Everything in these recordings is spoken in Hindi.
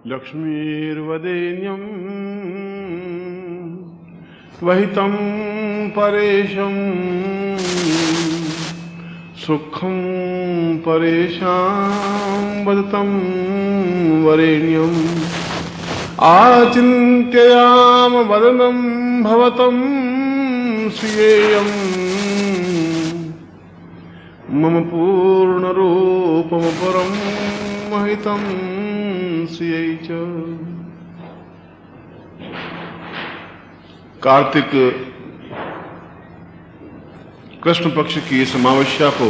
लक्ष्मीर्वदेन्यं वहितं परेशं सुखं परेशां वदतं वरेण्यम् आचिन्त्ययाम वदनं भवतं श्रियेयम् मम पूर्णरूपमपरं महितं श्रियै च। कार्तिक कृष्ण पक्ष की इस अमावस्या को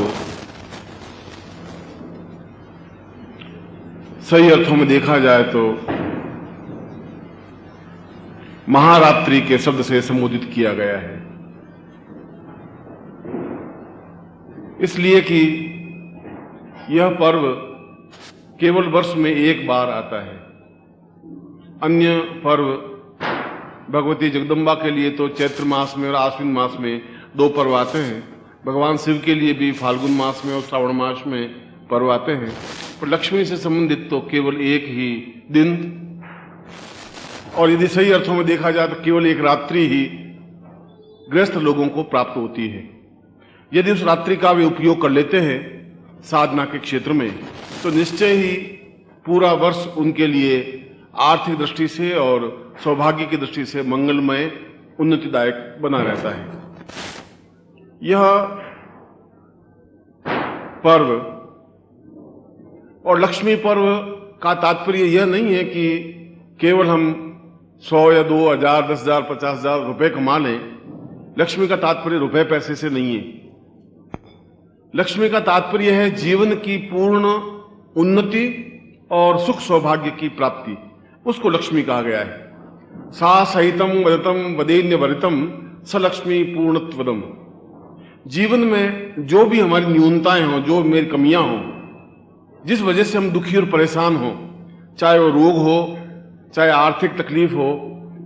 सही अर्थों में देखा जाए तो महारात्रि के शब्द से संबोधित किया गया है, इसलिए कि यह पर्व केवल वर्ष में एक बार आता है। अन्य पर्व भगवती जगदम्बा के लिए तो चैत्र मास में और आश्विन मास में 2 पर्व आते हैं। भगवान शिव के लिए भी फाल्गुन मास में और श्रावण मास में पर्व आते हैं, पर लक्ष्मी से संबंधित तो केवल एक ही दिन, और यदि सही अर्थों में देखा जाए तो केवल एक रात्रि ही गृहस्थ लोगों को प्राप्त होती है। यदि उस रात्रि का वे उपयोग कर लेते हैं साधना के क्षेत्र में, तो निश्चय ही पूरा वर्ष उनके लिए आर्थिक दृष्टि से और सौभाग्य की दृष्टि से मंगलमय, उन्नतिदायक बना रहता है। यह पर्व और लक्ष्मी पर्व का तात्पर्य यह नहीं है कि केवल हम 100 या 2,000, 10,000, 50,000 रुपए कमा लें। लक्ष्मी का तात्पर्य रुपए पैसे से नहीं है। लक्ष्मी का तात्पर्य है जीवन की पूर्ण उन्नति और सुख सौभाग्य की प्राप्ति, उसको लक्ष्मी कहा गया है। सा सहितम वदतम वदेन्य वरितम स लक्ष्मी पूर्णत्वदम। जीवन में जो भी हमारी न्यूनताएं हों, जो मेरी कमियां हों, जिस वजह से हम दुखी और परेशान हों, चाहे वो रोग हो, चाहे आर्थिक तकलीफ हो,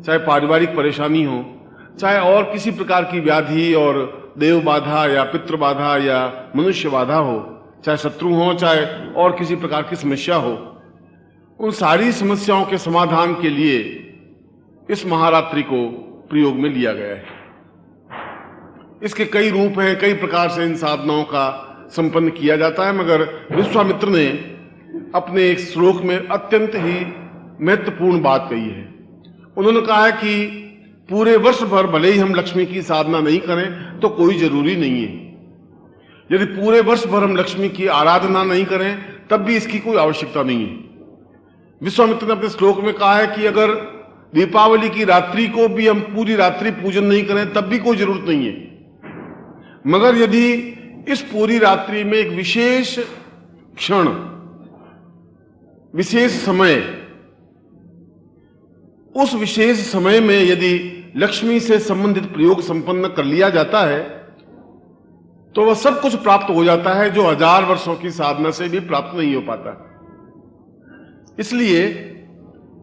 चाहे पारिवारिक परेशानी हो, चाहे और किसी प्रकार की व्याधि और देव बाधा या पितृ बाधा या मनुष्य बाधा हो, चाहे शत्रु हो, चाहे और किसी प्रकार की समस्या हो, उन सारी समस्याओं के समाधान के लिए इस महारात्रि को प्रयोग में लिया गया है। इसके कई रूप हैं, कई प्रकार से इन साधनाओं का संपन्न किया जाता है, मगर विश्वामित्र ने अपने एक श्लोक में अत्यंत ही महत्वपूर्ण बात कही है। उन्होंने कहा है कि पूरे वर्ष भर भले ही हम लक्ष्मी की साधना नहीं करें तो कोई जरूरी नहीं है। यदि पूरे वर्ष भर हम लक्ष्मी की आराधना नहीं करें तब भी इसकी कोई आवश्यकता नहीं है। विश्वामित्र ने अपने श्लोक में कहा है कि अगर दीपावली की रात्रि को भी हम पूरी रात्रि पूजन नहीं करें तब भी कोई जरूरत नहीं है, मगर यदि इस पूरी रात्रि में एक विशेष क्षण, विशेष समय, उस विशेष समय में यदि लक्ष्मी से संबंधित प्रयोग संपन्न कर लिया जाता है तो वह सब कुछ प्राप्त हो जाता है जो 1000 वर्षों की साधना से भी प्राप्त नहीं हो पाता। इसलिए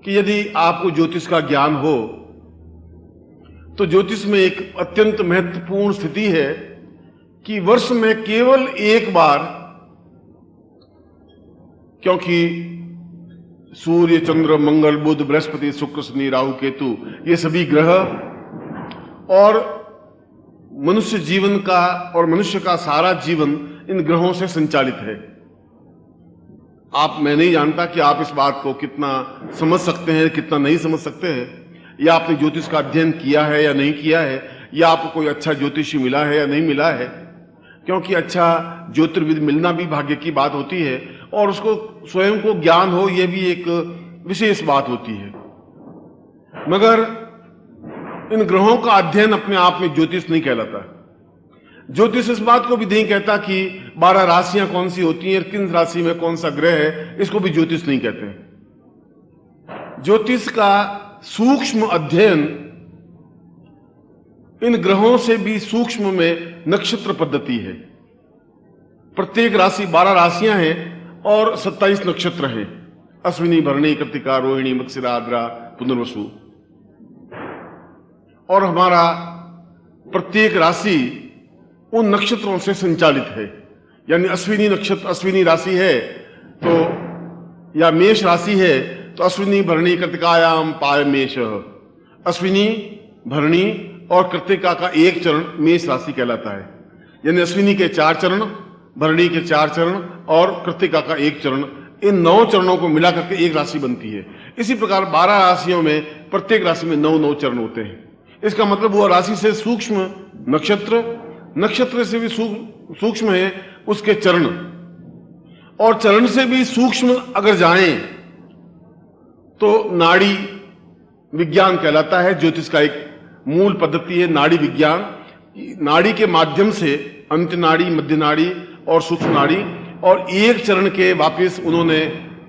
कि यदि आपको ज्योतिष का ज्ञान हो तो ज्योतिष में एक अत्यंत महत्वपूर्ण स्थिति है कि वर्ष में केवल एक बार, क्योंकि सूर्य, चंद्र, मंगल, बुध, बृहस्पति, शुक्र, शनि, राहु, केतु, ये सभी ग्रह और मनुष्य जीवन का और मनुष्य का सारा जीवन इन ग्रहों से संचालित है। मैं नहीं जानता कि आप इस बात को कितना समझ सकते हैं, कितना नहीं समझ सकते हैं, या आपने ज्योतिष का अध्ययन किया है या नहीं किया है, या आपको कोई अच्छा ज्योतिषी मिला है या नहीं मिला है, क्योंकि अच्छा ज्योतिर्विद मिलना भी भाग्य की बात होती है और उसको स्वयं को ज्ञान हो यह भी एक विशेष बात होती है। मगर इन ग्रहों का अध्ययन अपने आप में ज्योतिष नहीं कहलाता। ज्योतिष इस बात को भी नहीं कहता कि 12 राशियां कौन सी होती हैं, किन राशि में कौन सा ग्रह है, इसको भी ज्योतिष नहीं कहते हैं। ज्योतिष का सूक्ष्म अध्ययन इन ग्रहों से भी सूक्ष्म में नक्षत्र पद्धति है। प्रत्येक राशि 12 राशियां हैं और 27 नक्षत्र हैं। अश्विनी, भरणी, कृत्तिका, रोहिणी, मृगशिरा, आद्रा, पुनर्वसु। और हमारा प्रत्येक राशि उन नक्षत्रों से संचालित है। यानी अश्विनी नक्षत्र, अश्विनी राशि है तो या मेष राशि है तो तो अश्विनी भरणी कृतिकायाम पाय मेष, अश्विनी भरणी और कृतिका का एक चरण मेष राशि कहलाता है। यानी अश्विनी के 4 चरण, भरणी के 4 चरण और कृतिका का एक चरण, इन 9 चरणों को मिला करके एक राशि बनती है। इसी प्रकार 12 राशियों में प्रत्येक राशि में 9-9 चरण होते हैं। इसका मतलब वो राशि से सूक्ष्म नक्षत्र, नक्षत्र से भी सूक्ष्म है उसके चरण, और चरण से भी सूक्ष्म अगर जाएं तो नाड़ी विज्ञान कहलाता है। ज्योतिष का एक मूल पद्धति है नाड़ी विज्ञान। नाड़ी के माध्यम से अंत नाड़ी, मध्य नाड़ी और सूक्ष्म नाड़ी, और एक चरण के वापस उन्होंने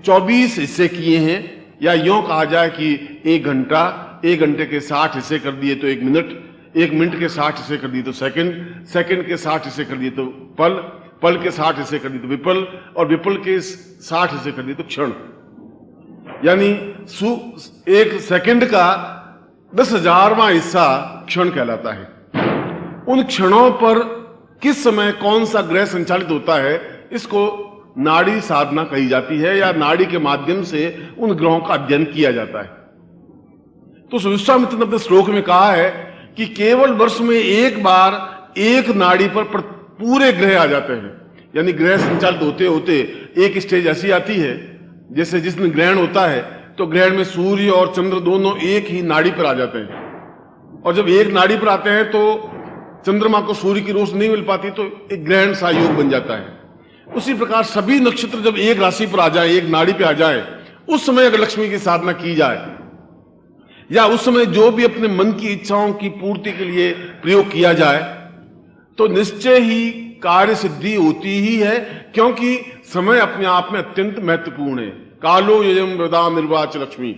24 हिस्से किए हैं, या यूं कहा जाए कि 1 घंटा, 1 घंटे के 60 हिस्से कर दिए तो 1 मिनट, 1 मिनट के 60 हिस्से कर दिए तो सेकंड, सेकंड के 60 हिस्से कर दिए तो पल, पल के 60 हिस्से कर दिए तो विपल, और विपल के 60 हिस्से कर दिए तो क्षण। यानी 1 सेकंड का 10,000वां हिस्सा क्षण कहलाता है। उन क्षणों पर किस समय कौन सा ग्रह संचालित होता है, इसको नाड़ी साधना कही जाती है, या नाड़ी के माध्यम से उन ग्रहों का अध्ययन किया जाता है। तो विश्वामित्र ने अपने श्लोक में कहा है कि केवल वर्ष में एक बार एक नाड़ी पर पूरे ग्रह आ जाते हैं। यानी ग्रह संचालित होते होते एक स्टेज ऐसी आती है, जैसे जिस दिन ग्रहण होता है तो ग्रहण में सूर्य और चंद्र दोनों एक ही नाड़ी पर आ जाते हैं, और जब एक नाड़ी पर आते हैं तो चंद्रमा को सूर्य की रोशनी नहीं मिल पाती, तो एक ग्रहण सा योग बन जाता है। उसी प्रकार सभी नक्षत्र जब एक राशि पर आ जाए, एक नाड़ी पे आ जाए, उस समय अगर लक्ष्मी की साधना की जाए, या उस समय जो भी अपने मन की इच्छाओं की पूर्ति के लिए प्रयोग किया जाए, तो निश्चय ही कार्य सिद्धि होती ही है, क्योंकि समय अपने आप में अत्यंत महत्वपूर्ण है। कालो ययम वृदा निर्वाच लक्ष्मी,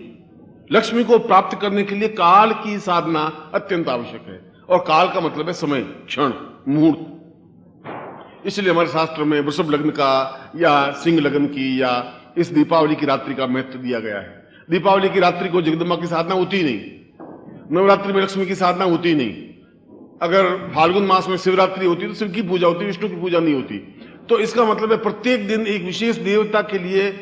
लक्ष्मी को प्राप्त करने के लिए काल की साधना अत्यंत आवश्यक है, और काल का मतलब है समय, क्षण, मुहूर्त। इसलिए हमारे शास्त्र में वृषभ लग्न का या सिंह लग्न की या इस दीपावली की रात्रि का महत्व दिया गया है। दीपावली की रात्रि को जगदम्बा की साधना होती ही नहीं, नवरात्रि में लक्ष्मी की साधना होती ही नहीं, अगर फाल्गुन मास में शिवरात्रि होती तो शिव की पूजा होती, विष्णु की पूजा नहीं होती। तो इसका मतलब है प्रत्येक दिन एक विशेष देवता के लिए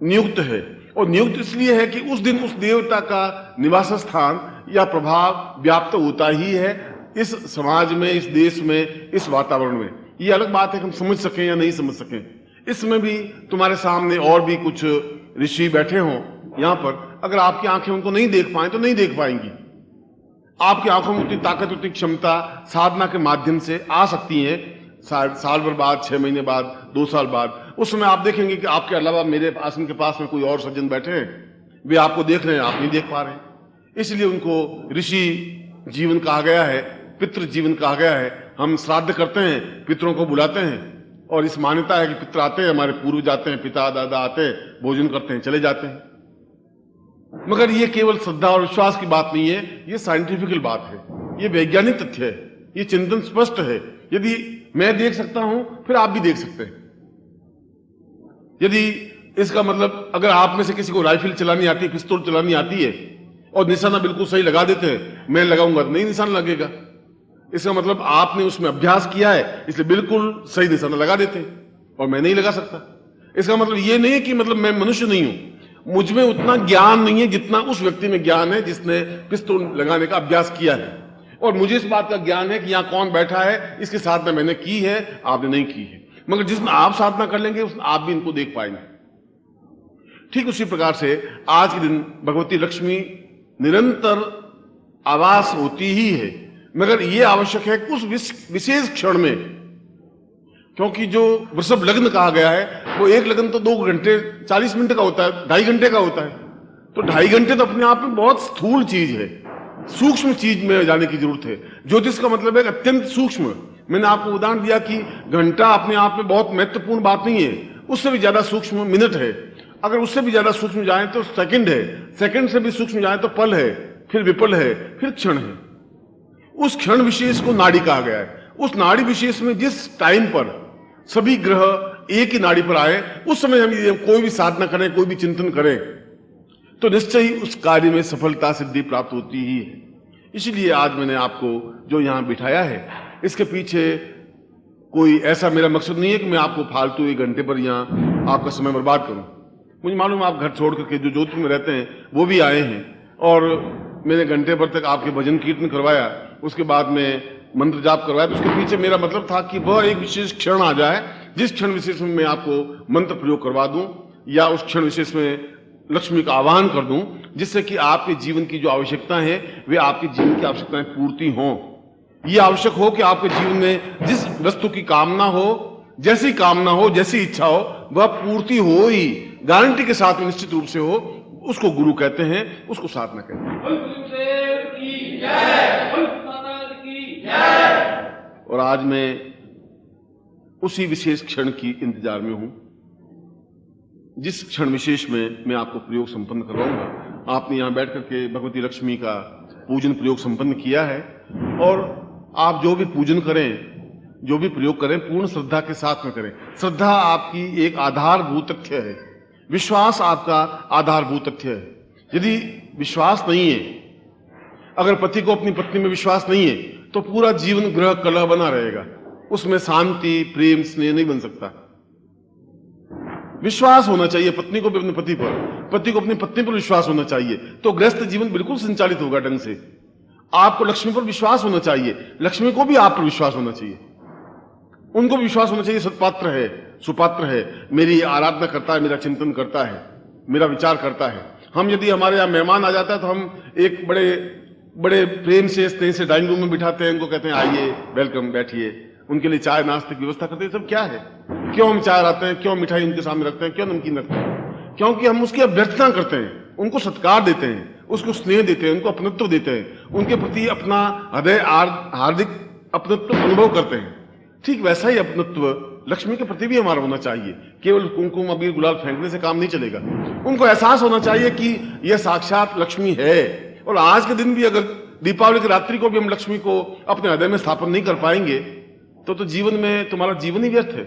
नियुक्त है, और नियुक्त इसलिए है कि उस दिन उस देवता का निवास स्थान या प्रभाव व्याप्त होता ही है इस समाज में, इस देश में, इस वातावरण में। ये अलग बात है कि हम समझ सकें या नहीं समझ सकें। इसमें भी तुम्हारे सामने और भी कुछ ऋषि बैठे हों यहां पर, अगर आपकी आंखें उनको नहीं देख पाए तो नहीं देख पाएंगी। आपकी आंखों में उतनी ताकत, उतनी क्षमता साधना के माध्यम से आ सकती है। साल भर बाद, 6 महीने बाद, 2 साल बाद, उस समय आप देखेंगे कि आपके अलावा मेरे आसन के पास में कोई और सज्जन बैठे हैं, वे आपको देख रहे हैं, आप नहीं देख पा रहे हैं। इसलिए उनको ऋषि जीवन कहा गया है, पितृ जीवन कहा गया है। हम श्राद्ध करते हैं, पितरों को बुलाते हैं, और इस मान्यता है कि पितर आते हैं, हमारे पूर्वज आते हैं, पिता दादा आते हैं, भोजन करते हैं, चले जाते हैं। मगर ये केवल श्रद्धा और विश्वास की बात नहीं है, ये साइंटिफिकल बात है, ये वैज्ञानिक तथ्य है, ये चिंतन स्पष्ट है। यदि मैं देख सकता हूं, फिर आप भी देख सकते हैं। यदि इसका मतलब अगर आप में से किसी को राइफल चलानी आती है, पिस्तौल चलानी आती है, और निशाना बिल्कुल सही लगा देते हैं, मैं लगाऊंगा तो नहीं निशाना लगेगा, इसका मतलब आपने उसमें अभ्यास किया है, इसलिए बिल्कुल सही निशाना लगा देते हैं, और मैं नहीं लगा सकता। इसका मतलब ये नहीं है कि मतलब मैं मनुष्य नहीं हूं, मुझ में उतना ज्ञान नहीं है जितना उस व्यक्ति में ज्ञान है जिसने पिस्तौल लगाने का अभ्यास किया है। और मुझे इस बात का ज्ञान है कि यहां कौन बैठा है, इसकी साधना मैंने की है, आपने नहीं की है। मगर जिसमें आप साधना कर लेंगे उसमें आप भी इनको देख पाएंगे। ठीक उसी प्रकार से आज के दिन भगवती लक्ष्मी निरंतर आवास होती ही है, मगर यह आवश्यक है उस विशेष क्षण में, क्योंकि जो वृषभ लग्न कहा गया है वो एक लग्न तो 2 घंटे 40 मिनट का होता है, 2.5 घंटे का होता है। तो 2.5 घंटे तो अपने आप में बहुत स्थूल चीज है, सूक्ष्म चीज में जाने की जरूरत है। ज्योतिष का मतलब है अत्यंत सूक्ष्म। मैंने आपको उदाहरण दिया कि घंटा अपने आप में बहुत महत्वपूर्ण बात नहीं है, उससे भी ज्यादा सूक्ष्म मिनट है, अगर उससे भी ज्यादा सूक्ष्म जाए तो सेकंड है, सेकंड से भी सूक्ष्म जाए तो पल है, फिर विपल है, फिर क्षण है। उस क्षण विशेष को नाड़ी कहा गया है। उस नाड़ी विशेष में जिस टाइम पर सभी ग्रह एक ही नाड़ी पर आए, उस समय हम कोई भी साधना करें, कोई भी चिंतन करें, तो निश्चय ही उस कार्य में सफलता सिद्धि प्राप्त होती ही है। इसलिए आज मैंने आपको जो यहां बिठाया है, इसके पीछे कोई ऐसा मेरा मकसद नहीं है कि मैं आपको फालतू 1 घंटे पर यहां आपका समय बर्बाद करूं। मुझे मालूम आप घर छोड़ करके जो जोधपुर में रहते हैं वो भी आए हैं, और मैंने घंटे भर तक आपके भजन कीर्तन करवाया, उसके बाद में मंत्र जाप करवाया। तो उसके पीछे मेरा मतलब था कि वह एक विशेष क्षण आ जाए जिस क्षण विशेष में मैं आपको मंत्र प्रयोग करवा दूं, या उस क्षण विशेष में लक्ष्मी का आह्वान कर दूं, जिससे कि आपके जीवन की जो आवश्यकता है वे आपके जीवन की आवश्यकताएं पूर्ति हों। यह आवश्यक हो कि आपके जीवन में जिस वस्तु की कामना हो, जैसी कामना हो, जैसी इच्छा हो, वह पूर्ति हो ही, गारंटी के साथ में निश्चित रूप से हो। उसको गुरु कहते हैं, उसको साधना कहते हैं। और आज मैं उसी विशेष क्षण की इंतजार में हूं, जिस क्षण विशेष में मैं आपको प्रयोग संपन्न करवाऊंगा। आपने यहां बैठ करके भगवती लक्ष्मी का पूजन प्रयोग संपन्न किया है, और आप जो भी पूजन करें, जो भी प्रयोग करें, पूर्ण श्रद्धा के साथ में करें। श्रद्धा आपकी एक आधारभूत तथ्य है, विश्वास आपका आधारभूत तथ्य है। यदि विश्वास नहीं है, अगर पति को अपनी पत्नी में विश्वास नहीं है, तो पूरा जीवन गृह कलह बना रहेगा, उसमें शांति, प्रेम, स्नेह नहीं बन सकता। विश्वास होना चाहिए पत्नी को भी अपने पति पर, पति को अपनी पत्नी पर विश्वास होना चाहिए, तो गृहस्थ जीवन बिल्कुल संचालित होगा ढंग से। आपको लक्ष्मी पर विश्वास होना चाहिए, लक्ष्मी को भी आप पर विश्वास होना चाहिए, उनको भी विश्वास होना चाहिए सत्पात्र है, सुपात्र है, मेरी आराधना करता है, मेरा चिंतन करता है, मेरा विचार करता है। हम यदि हमारे यहाँ मेहमान आ जाता है तो हम एक बड़े प्रेम से, स्नेह से डाइनिंग रूम में बिठाते हैं, उनको कहते हैं आइए, वेलकम, बैठिए, उनके लिए चाय नाश्ते की व्यवस्था करते हैं। सब क्या है? क्यों हम चाय लाते हैं, क्यों मिठाई उनके सामने रखते हैं, क्यों नमकीन रखते हैं? क्योंकि हम उसकी अभ्यर्थना करते हैं, उनको सत्कार देते हैं, उसको स्नेह देते हैं, उनको अपनत्व देते हैं, उनके प्रति अपना हृदय हार्दिक अपनत्व अनुभव करते हैं। ठीक वैसा ही अपनत्व लक्ष्मी के प्रति भी हमारा होना चाहिए। केवल कुमकुम, अबीर, गुलाल फेंकने से काम नहीं चलेगा। उनको एहसास होना चाहिए कि यह साक्षात लक्ष्मी है। और आज के दिन भी अगर दीपावली की रात्रि को भी हम लक्ष्मी को अपने हृदय में स्थापन नहीं कर पाएंगे तो जीवन में तुम्हारा जीवन ही व्यर्थ है।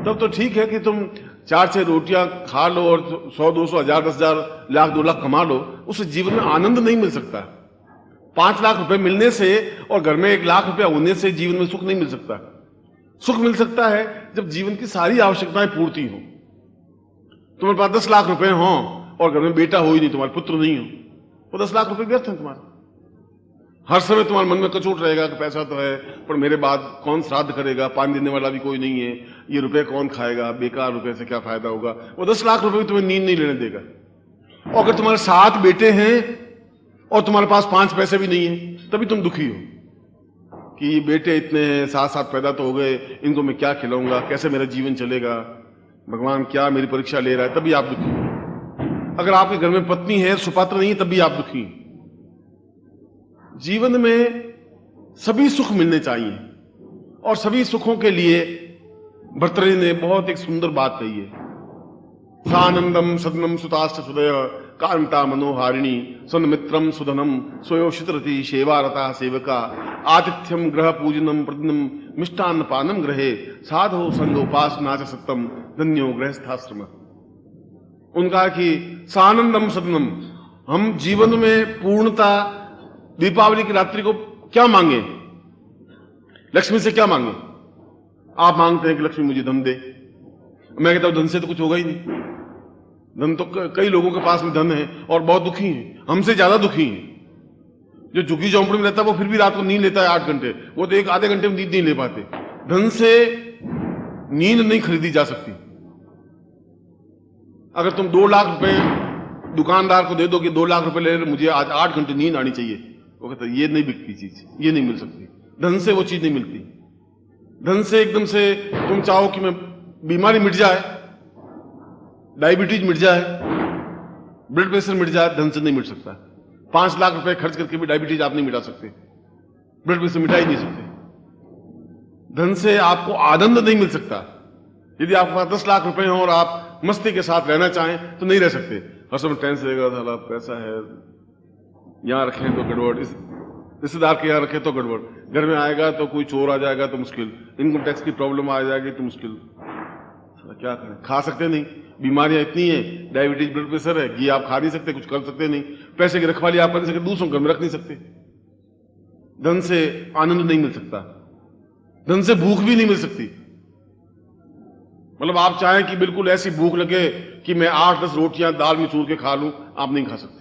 तब तो ठीक है कि तुम 4-6 रोटियां खा लो और 100, 200, 1000, 10,000, लाख, 2 लाख कमा लो, उससे जीवन में आनंद नहीं मिल सकता। 5 लाख रुपए मिलने से और घर में 1 लाख रुपया होने से जीवन में सुख नहीं मिल सकता। सुख मिल सकता है जब जीवन की सारी आवश्यकताएं पूर्ति हो। तुम्हारे पास 10 लाख रुपए हो और घर में बेटा हो ही नहीं, तुम्हारे पुत्र नहीं हो, वो 10 लाख रुपए व्यर्थ है तुम्हारे। हर समय तुम्हारे मन में कचोट रहेगा कि पैसा तो है, पर मेरे बाद कौन श्राद्ध करेगा, पानी देने वाला भी कोई नहीं है, ये रुपए कौन खाएगा, बेकार रुपए से क्या फायदा होगा। वो 10 लाख रुपए भी तुम्हें नींद नहीं लेने देगा। और अगर तुम्हारे 7 बेटे हैं और तुम्हारे पास 5 पैसे भी नहीं है, तभी तुम दुखी हो कि ये बेटे इतने हैं, 7 पैदा तो हो गए, इनको मैं क्या खिलाऊंगा, कैसे मेरा जीवन चलेगा, भगवान क्या मेरी परीक्षा ले रहा है, तभी आप दुखी हो। अगर आपके घर में पत्नी है, सुपात्र नहीं है, तभी आप दुखी। जीवन में सभी सुख मिलने चाहिए, और सभी सुखों के लिए भर्तृहरि ने बहुत एक सुंदर बात कही है। सानंदम सदनम सुताश्च सुदय कांता मनोहारिणी सन्मित्रम सुधनम स्वयोषितरति सेवारता सेवका आतिथ्यम ग्रह पूजनम प्रतिदिनम मिष्टान्न पानम ग्रहे साधो संगोपासना च सत्यम धन्यो गृहस्थाश्रम। उनका कि सानंदम सदनम, हम जीवन में पूर्णता, दीपावली की रात्रि को क्या मांगे, लक्ष्मी से क्या मांगे? आप मांगते हैं कि लक्ष्मी मुझे धन दे, मैं कहता हूं धन से तो कुछ होगा ही नहीं। धन तो कई लोगों के पास में धन है और बहुत दुखी हैं, हमसे ज्यादा दुखी हैं। जो झुग्गी झोंपड़ी में रहता है वो फिर भी रात को नींद लेता है 8 घंटे, वो तो 1 आधे घंटे में नींद नहीं ले पाते। धन से नींद नहीं खरीदी जा सकती। अगर तुम 2 लाख रुपए दुकानदार को दे दो कि 2 लाख रुपए ले, मुझे आज 8 घंटे नींद आनी चाहिए, वो कहता है ये नहीं बिकती चीज, ये नहीं मिल सकती। धन से वो चीज नहीं मिलती। धन से एकदम से तुम चाहो कि मैं बीमारी मिट जाए, डायबिटीज मिट जाए, ब्लड प्रेशर मिट जाए, धन से नहीं मिट सकता। 5 लाख रुपए खर्च करके भी डायबिटीज आप नहीं मिटा सकते, ब्लड प्रेशर मिटा ही नहीं सकते। धन से आपको आनंद नहीं मिल सकता। यदि आपके पास 10 लाख रुपए हो और आप मस्ती के साथ रहना चाहें तो नहीं रह सकते। हर समय टेंशन रहेगा, साला पैसा है, यहां रखें तो गड़बड़, इस रिश्तेदार के यहां रखें तो गड़बड़, घर में आएगा तो कोई चोर आ जाएगा तो मुश्किल, इनकम टैक्स की प्रॉब्लम आ जाएगी तो मुश्किल, क्या करें? खा सकते नहीं, बीमारियां इतनी है, डायबिटीज, ब्लड प्रेशर है, घी आप खा नहीं सकते, कुछ कर सकते नहीं, पैसे की रखवाली आप कर नहीं सकते, दूसरों घर में रख नहीं सकते। धन से आनंद नहीं मिल सकता, धन से भूख भी नहीं मिल सकती। मतलब आप चाहें कि बिल्कुल ऐसी भूख लगे कि मैं 8-10 रोटियां दाल में चूर के खा लूं, आप नहीं खा सकते।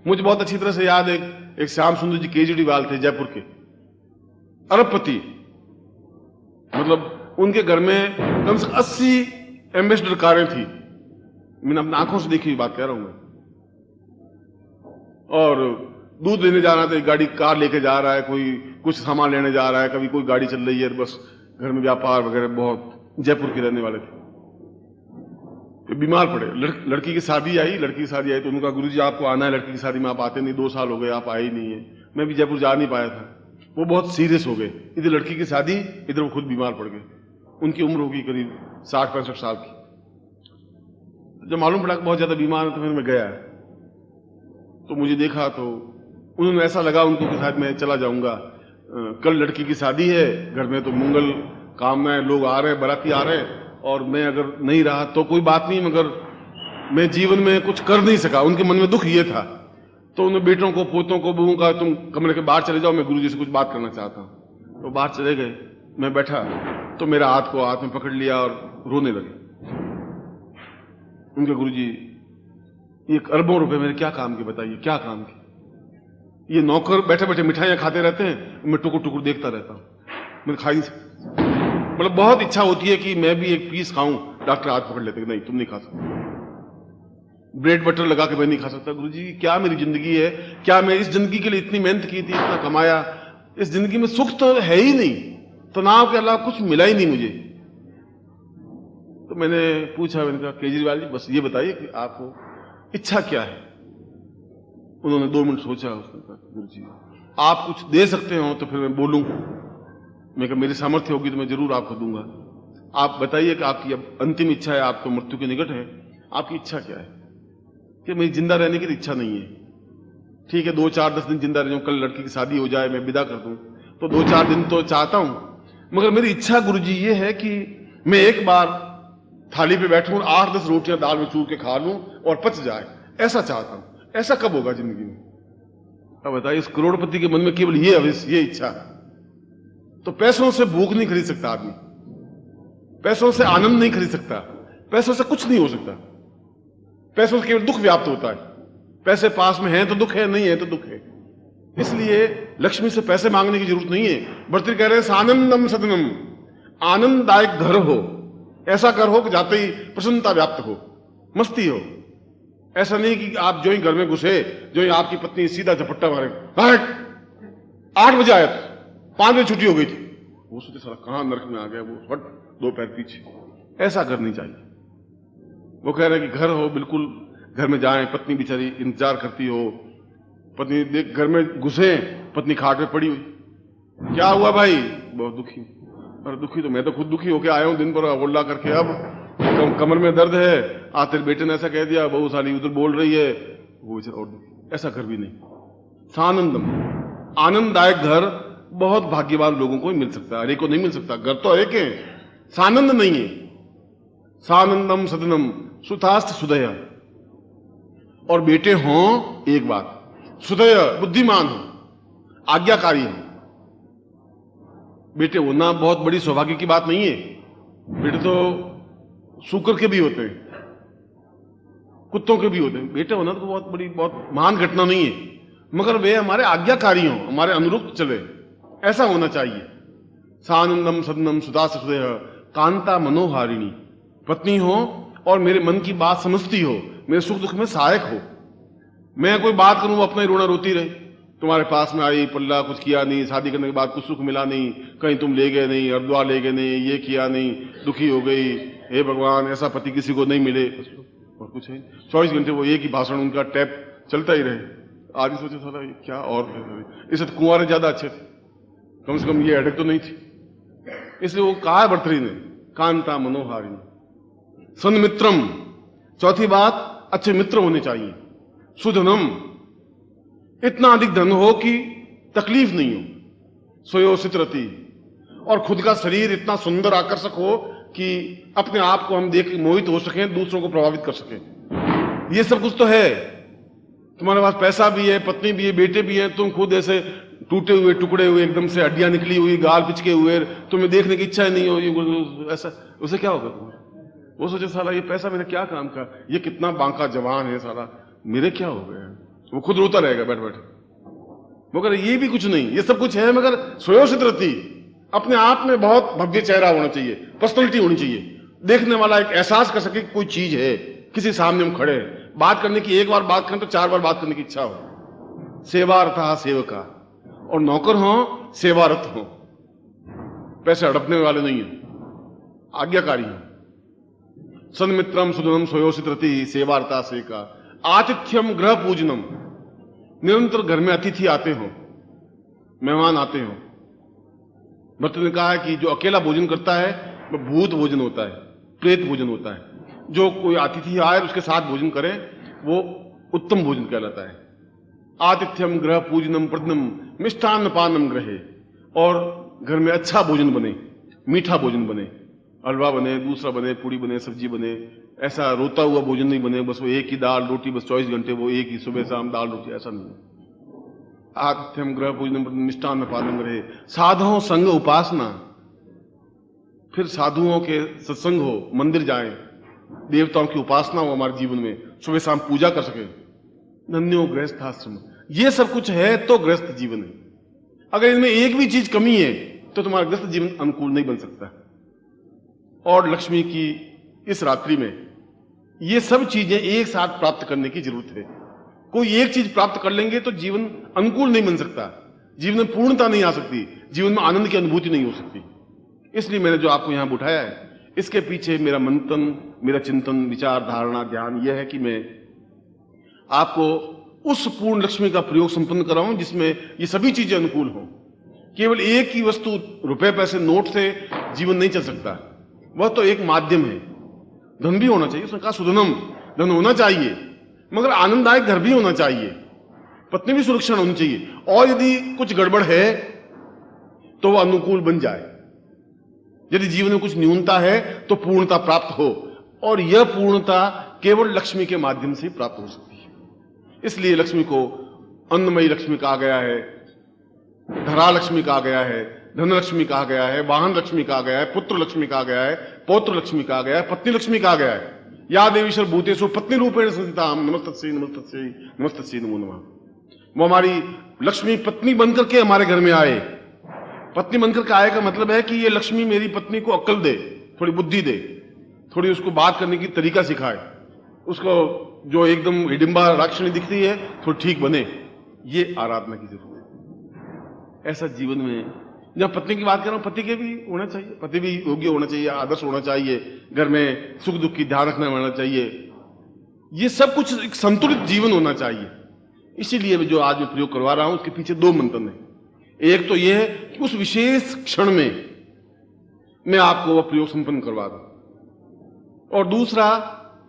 मुझे बहुत अच्छी तरह से याद है, एक श्याम सुंदर जी केजरीवाल थे जयपुर के, अरबपति, मतलब उनके घर में कम से कम 80 एम्बेसडर कारें थी। मैंने अपनी आंखों से देखी हुई बात कह रहा हूं मैं। और दूध लेने जाना तो एक गाड़ी कार लेके जा रहा है, कोई कुछ सामान लेने जा रहा है, कभी कोई गाड़ी चल रही है, बस घर में व्यापार वगैरह। बहुत जयपुर के रहने वाले थे। बीमार पड़े, लड़की की शादी आई तो उन्होंने कहा गुरुजी आपको आना है, लड़की की शादी में आप आते नहीं, 2 साल हो गए आप आए ही नहीं है। मैं भी जयपुर जा नहीं पाया था। वो बहुत सीरियस हो गए, इधर लड़की की शादी, इधर वो खुद बीमार पड़ गए। उनकी उम्र होगी करीब 60-65 साल की। जब मालूम पड़ा कि बहुत ज्यादा बीमार है तो फिर मैं गया, तो मुझे देखा तो उन्होंने ऐसा लगा उनको कि शायद मैं चला जाऊंगा। कल लड़की की शादी है, घर में तो मंगल कामनाएं, लोग आ रहे हैं, बाराती आ रहे हैं, और मैं अगर नहीं रहा तो कोई बात नहीं, मगर मैं जीवन में कुछ कर नहीं सका। उनके मन में दुख ये था। तो उन्हें बेटों को, पोतों को, बहू का, तुम कमरे के बाहर चले जाओ, मैं गुरुजी से कुछ बात करना चाहता हूं। तो बाहर चले गए, मैं बैठा तो मेरा हाथ को हाथ में पकड़ लिया और रोने लगे। उनके गुरुजी, ये अरबों रुपए मेरे क्या काम के, बताइए क्या काम के? ये नौकर बैठे बैठे मिठाइयां खाते रहते हैं, मैं टुकुर टुकुर देखता रहता हूं, मैं खा नहीं सकता। मतलब बहुत इच्छा होती है कि मैं भी एक पीस खाऊं, डॉक्टर हाथ पकड़ लेते, नहीं तुम नहीं खा सकते। ब्रेड बटर लगा के मैं नहीं खा सकता। गुरुजी क्या मेरी जिंदगी है, क्या मैं इस जिंदगी के लिए इतनी मेहनत की थी, इतना कमाया, इस जिंदगी में सुख तो है ही नहीं, तनाव के अलावा कुछ मिला ही नहीं मुझे। तो मैंने पूछा, मैंने कहा केजरीवाल जी बस ये बताइए कि आपको इच्छा क्या है? उन्होंने 2 मिनट सोचा, उसने कहा गुरुजी आप कुछ दे सकते हो तो फिर मैं बोलूं। मैं कहा मेरी सामर्थ्य होगी तो मैं जरूर आपको दूंगा। आप बताइए कि आपकी अब अंतिम इच्छा है, आप तो मृत्यु के निकट है, आपकी इच्छा क्या है? कि मेरी जिंदा रहने की इच्छा नहीं है। ठीक है 2-4-10 दिन जिंदा रह जाऊं, कल लड़की की शादी हो जाए, मैं विदा कर दूं, तो 2-4 दिन तो चाहता हूं, मगर मेरी इच्छा गुरुजी ये है कि मैं एक बार थाली पे बैठूं, 8-10 रोटियां दाल में चूर के खा लूं और पच जाए, ऐसा चाहता हूं। ऐसा कब होगा जिंदगी में? अब बताइए, इस करोड़पति के मन में केवल ये इच्छा है। तो पैसों से भूख नहीं खरीद सकता आदमी, पैसों से आनंद नहीं खरीद सकता, पैसों से कुछ नहीं हो सकता। पैसों से केवल दुख व्याप्त होता है। पैसे पास में हैं तो दुख है, नहीं है तो दुख है। इसलिए लक्ष्मी से पैसे मांगने की जरूरत नहीं है। भर्तृहरि कह रहे हैं आनंदम सदनम, आनंददायक घर हो, ऐसा घर हो कि जाते ही प्रसन्नता व्याप्त हो, मस्ती हो। ऐसा नहीं कि आप जो ही घर में घुसे, जो ही आपकी पत्नी सीधा झपट्टा मारे, 8 बजे आया था, 5 बजे छुट्टी हो गई थी, वो सोचे साला कहां नरक में आ गया, वो हट 2 पैर पीछे। ऐसा घर नहीं चाहिए। वो कह रहे हैं कि घर हो बिल्कुल, घर में जाएं, पत्नी बेचारी इंतजार करती हो, पत्नी देख घर में घुसे, पत्नी खाट में पड़ी हुई, क्या हुआ भाई? बहुत दुखी। अरे दुखी तो मैं तो खुद दुखी होके आया हूं दिन भर होल्ला करके, अब कमर में दर्द है, तेरे बेटे ने ऐसा कह दिया, बहू साली उधर बोल रही है, वो और दुखी। ऐसा घर भी नहीं। सानंदम, आनंददायक घर बहुत भाग्यवान लोगों को ही मिल सकता है, हर एक को नहीं मिल सकता। घर तो हर एक है, सानंद नहीं है। सानंदम सदनम सुतास्त सुदय, और बेटे हों, एक बात, सुदय बुद्धिमान हो, आज्ञाकारी हो। बेटे होना बहुत बड़ी सौभाग्य की बात नहीं है। बेटे तो सूकर के भी होते हैं, कुत्तों के भी होते हैं। बेटे होना तो बहुत बड़ी, बहुत महान घटना नहीं है, मगर वे हमारे आज्ञाकारी हों, हमारे अनुरूप चले, ऐसा होना चाहिए। सानंदम सदनम सुदास सुदय कांता मनोहारिणी, पत्नी हो और मेरे मन की बात समझती हो, मेरे सुख दुख में सहायक हो। मैं कोई बात करूं वो अपना ही रोना रोती रहे, तुम्हारे पास में आई, पल्ला कुछ किया नहीं, शादी करने के बाद कुछ सुख मिला नहीं, कहीं तुम ले गए नहीं, हरिद्वार ले गए नहीं, ये किया नहीं, दुखी हो गई, हे भगवान ऐसा पति किसी को नहीं मिले, और कुछ है। 24 घंटे वो एक ही भाषण, उनका टैप चलता ही रहे। आदमी सोचे साला क्या, और इससे कुंवारे ज्यादा अच्छे थे, कम से कम ये अटक तो नहीं थी। इसलिए वो कहा भर्तृहरि ने कांता मनोहारिणी। सन्मित्रम, चौथी बात, अच्छे मित्र होने चाहिए। सुधनम, इतना अधिक धन हो कि तकलीफ नहीं हो। सोयो सित्रति, और खुद का शरीर इतना सुंदर आकर्षक हो कि अपने आप को हम देख मोहित हो सकें, दूसरों को प्रभावित कर सकें। ये सब कुछ तो है। तुम्हारे पास पैसा भी है, पत्नी भी है, बेटे भी है, तुम खुद ऐसे टूटे हुए, टुकड़े हुए, एकदम से हड्डियां निकली हुई, गाल पिचके हुए, तुम्हें देखने की इच्छा ही नहीं हो, ऐसा, उसे क्या होगा तुम्हारा? वो सोचे साला ये पैसा मेरे क्या काम का, ये कितना बांका जवान है साला, मेरे क्या हो गया। वो खुद रोता रहेगा बैठ बैठ, मगर ये भी कुछ नहीं, ये सब कुछ है मगर स्वयोषित रति, अपने आप में बहुत भव्य चेहरा होना चाहिए, पर्सनैलिटी होनी चाहिए, देखने वाला एक एहसास कर सके कि कोई चीज है, किसी सामने हम खड़े हैं, बात करने की एक बार बात करें तो 4 बार बात करने की इच्छा हो। सेवारता सेवका, और नौकर हो सेवारत हो, पैसे हड़पने वाले नहीं है, आज्ञाकारी हो। सन्मित्रम सुदनम स्वयोषित रति सेवारता सेवका, आतिथ्यम गृह पूजनम, निरंतर घर में अतिथि आते हो, मेहमान आते हो। भक्त ने कहा है कि जो अकेला भोजन करता है वो भूत भोजन होता है, प्रेत भोजन होता है। जो कोई अतिथि आए उसके साथ भोजन करे वो उत्तम भोजन कहलाता है। आतिथ्यम गृह पूजनम प्रदनम मिष्टान्न पानम ग्रहे, और घर में अच्छा भोजन बने, मीठा भोजन बने, हलवा बने, दूसरा बने, पूड़ी बने, सब्जी बने, ऐसा रोता हुआ भोजन नहीं बने, बस वो एक ही दाल रोटी, बस 24 घंटे वो एक ही सुबह शाम दाल रोटी, ऐसा नहीं। आतिथ्यम गृह पूजनम मिष्टान्न पानम ग्रहे, साधुओं संग उपासना, फिर साधुओं के सत्संग हो, मंदिर जाएं, देवताओं की उपासना हो हमारे जीवन में, सुबह शाम पूजा कर सके। धन्यो गृहस्थाश्रम, ये सब कुछ है तो गृहस्थ जीवन है। अगर इनमें एक भी चीज कमी है तो तुम्हारा गृहस्थ जीवन अनुकूल नहीं बन सकता। और लक्ष्मी की इस रात्रि में ये सब चीजें एक साथ प्राप्त करने की जरूरत है। कोई एक चीज प्राप्त कर लेंगे तो जीवन अनुकूल नहीं बन सकता, जीवन में पूर्णता नहीं आ सकती, जीवन में आनंद की अनुभूति नहीं हो सकती। इसलिए मैंने जो आपको यहां बिठाया है, इसके पीछे मेरा मंथन, मेरा चिंतन, विचार, धारणा, ध्यान यह है कि मैं आपको उस पूर्ण लक्ष्मी का प्रयोग संपन्न कराऊं जिसमें ये सभी चीजें अनुकूल हों। केवल एक ही वस्तु, रुपए पैसे नोट से जीवन नहीं चल सकता, वह तो एक माध्यम है। धन भी होना चाहिए, उसने कहा सुधनम, धन होना चाहिए, मगर आनंददायक घर भी होना चाहिए, पत्नी भी सुरक्षण होनी चाहिए, और यदि कुछ गड़बड़ है तो वह अनुकूल बन जाए। यदि जीवन में कुछ न्यूनता है तो पूर्णता प्राप्त हो, और यह पूर्णता केवल लक्ष्मी के माध्यम से प्राप्त हो सकती है। इसलिए लक्ष्मी को अन्नमयी लक्ष्मी कहा गया है, धरा लक्ष्मी कहा गया है, धन लक्ष्मी कहा गया है, वाहन लक्ष्मी कहा गया है, पुत्र लक्ष्मी कहा गया है, पौत्र लक्ष्मी कहा गया है, पत्नी लक्ष्मी कहा गया है। या देवीश्वर भूतेषु पत्नी रूपेण संस्थिताम, नमस्तस्यै नमस्तस्यै नमस्तस्यै नमो नमः। वो हमारी लक्ष्मी पत्नी बनकर के हमारे घर में आए। पत्नी बनकर के आए का मतलब है कि ये लक्ष्मी मेरी पत्नी को अक्ल दे, थोड़ी बुद्धि दे, थोड़ी उसको बात करने की तरीका सिखाए, उसको जो एकदम हिडिंबा राक्षणी दिखती है थोड़ी ठीक बने। ये आराधना की जरूरत है। ऐसा जीवन में, जब पत्नी की बात कर रहा हूं, पति के भी होना चाहिए, पति भी योग्य होना चाहिए, आदर्श होना चाहिए, घर में सुख दुख की ध्यान रखना होना चाहिए। ये सब कुछ एक संतुलित जीवन होना चाहिए। इसीलिए जो आज मैं प्रयोग करवा रहा हूं उसके पीछे 2 मंथन है। एक तो यह है कि उस विशेष क्षण में मैं आपको वह प्रयोग संपन्न करवा दूं, और दूसरा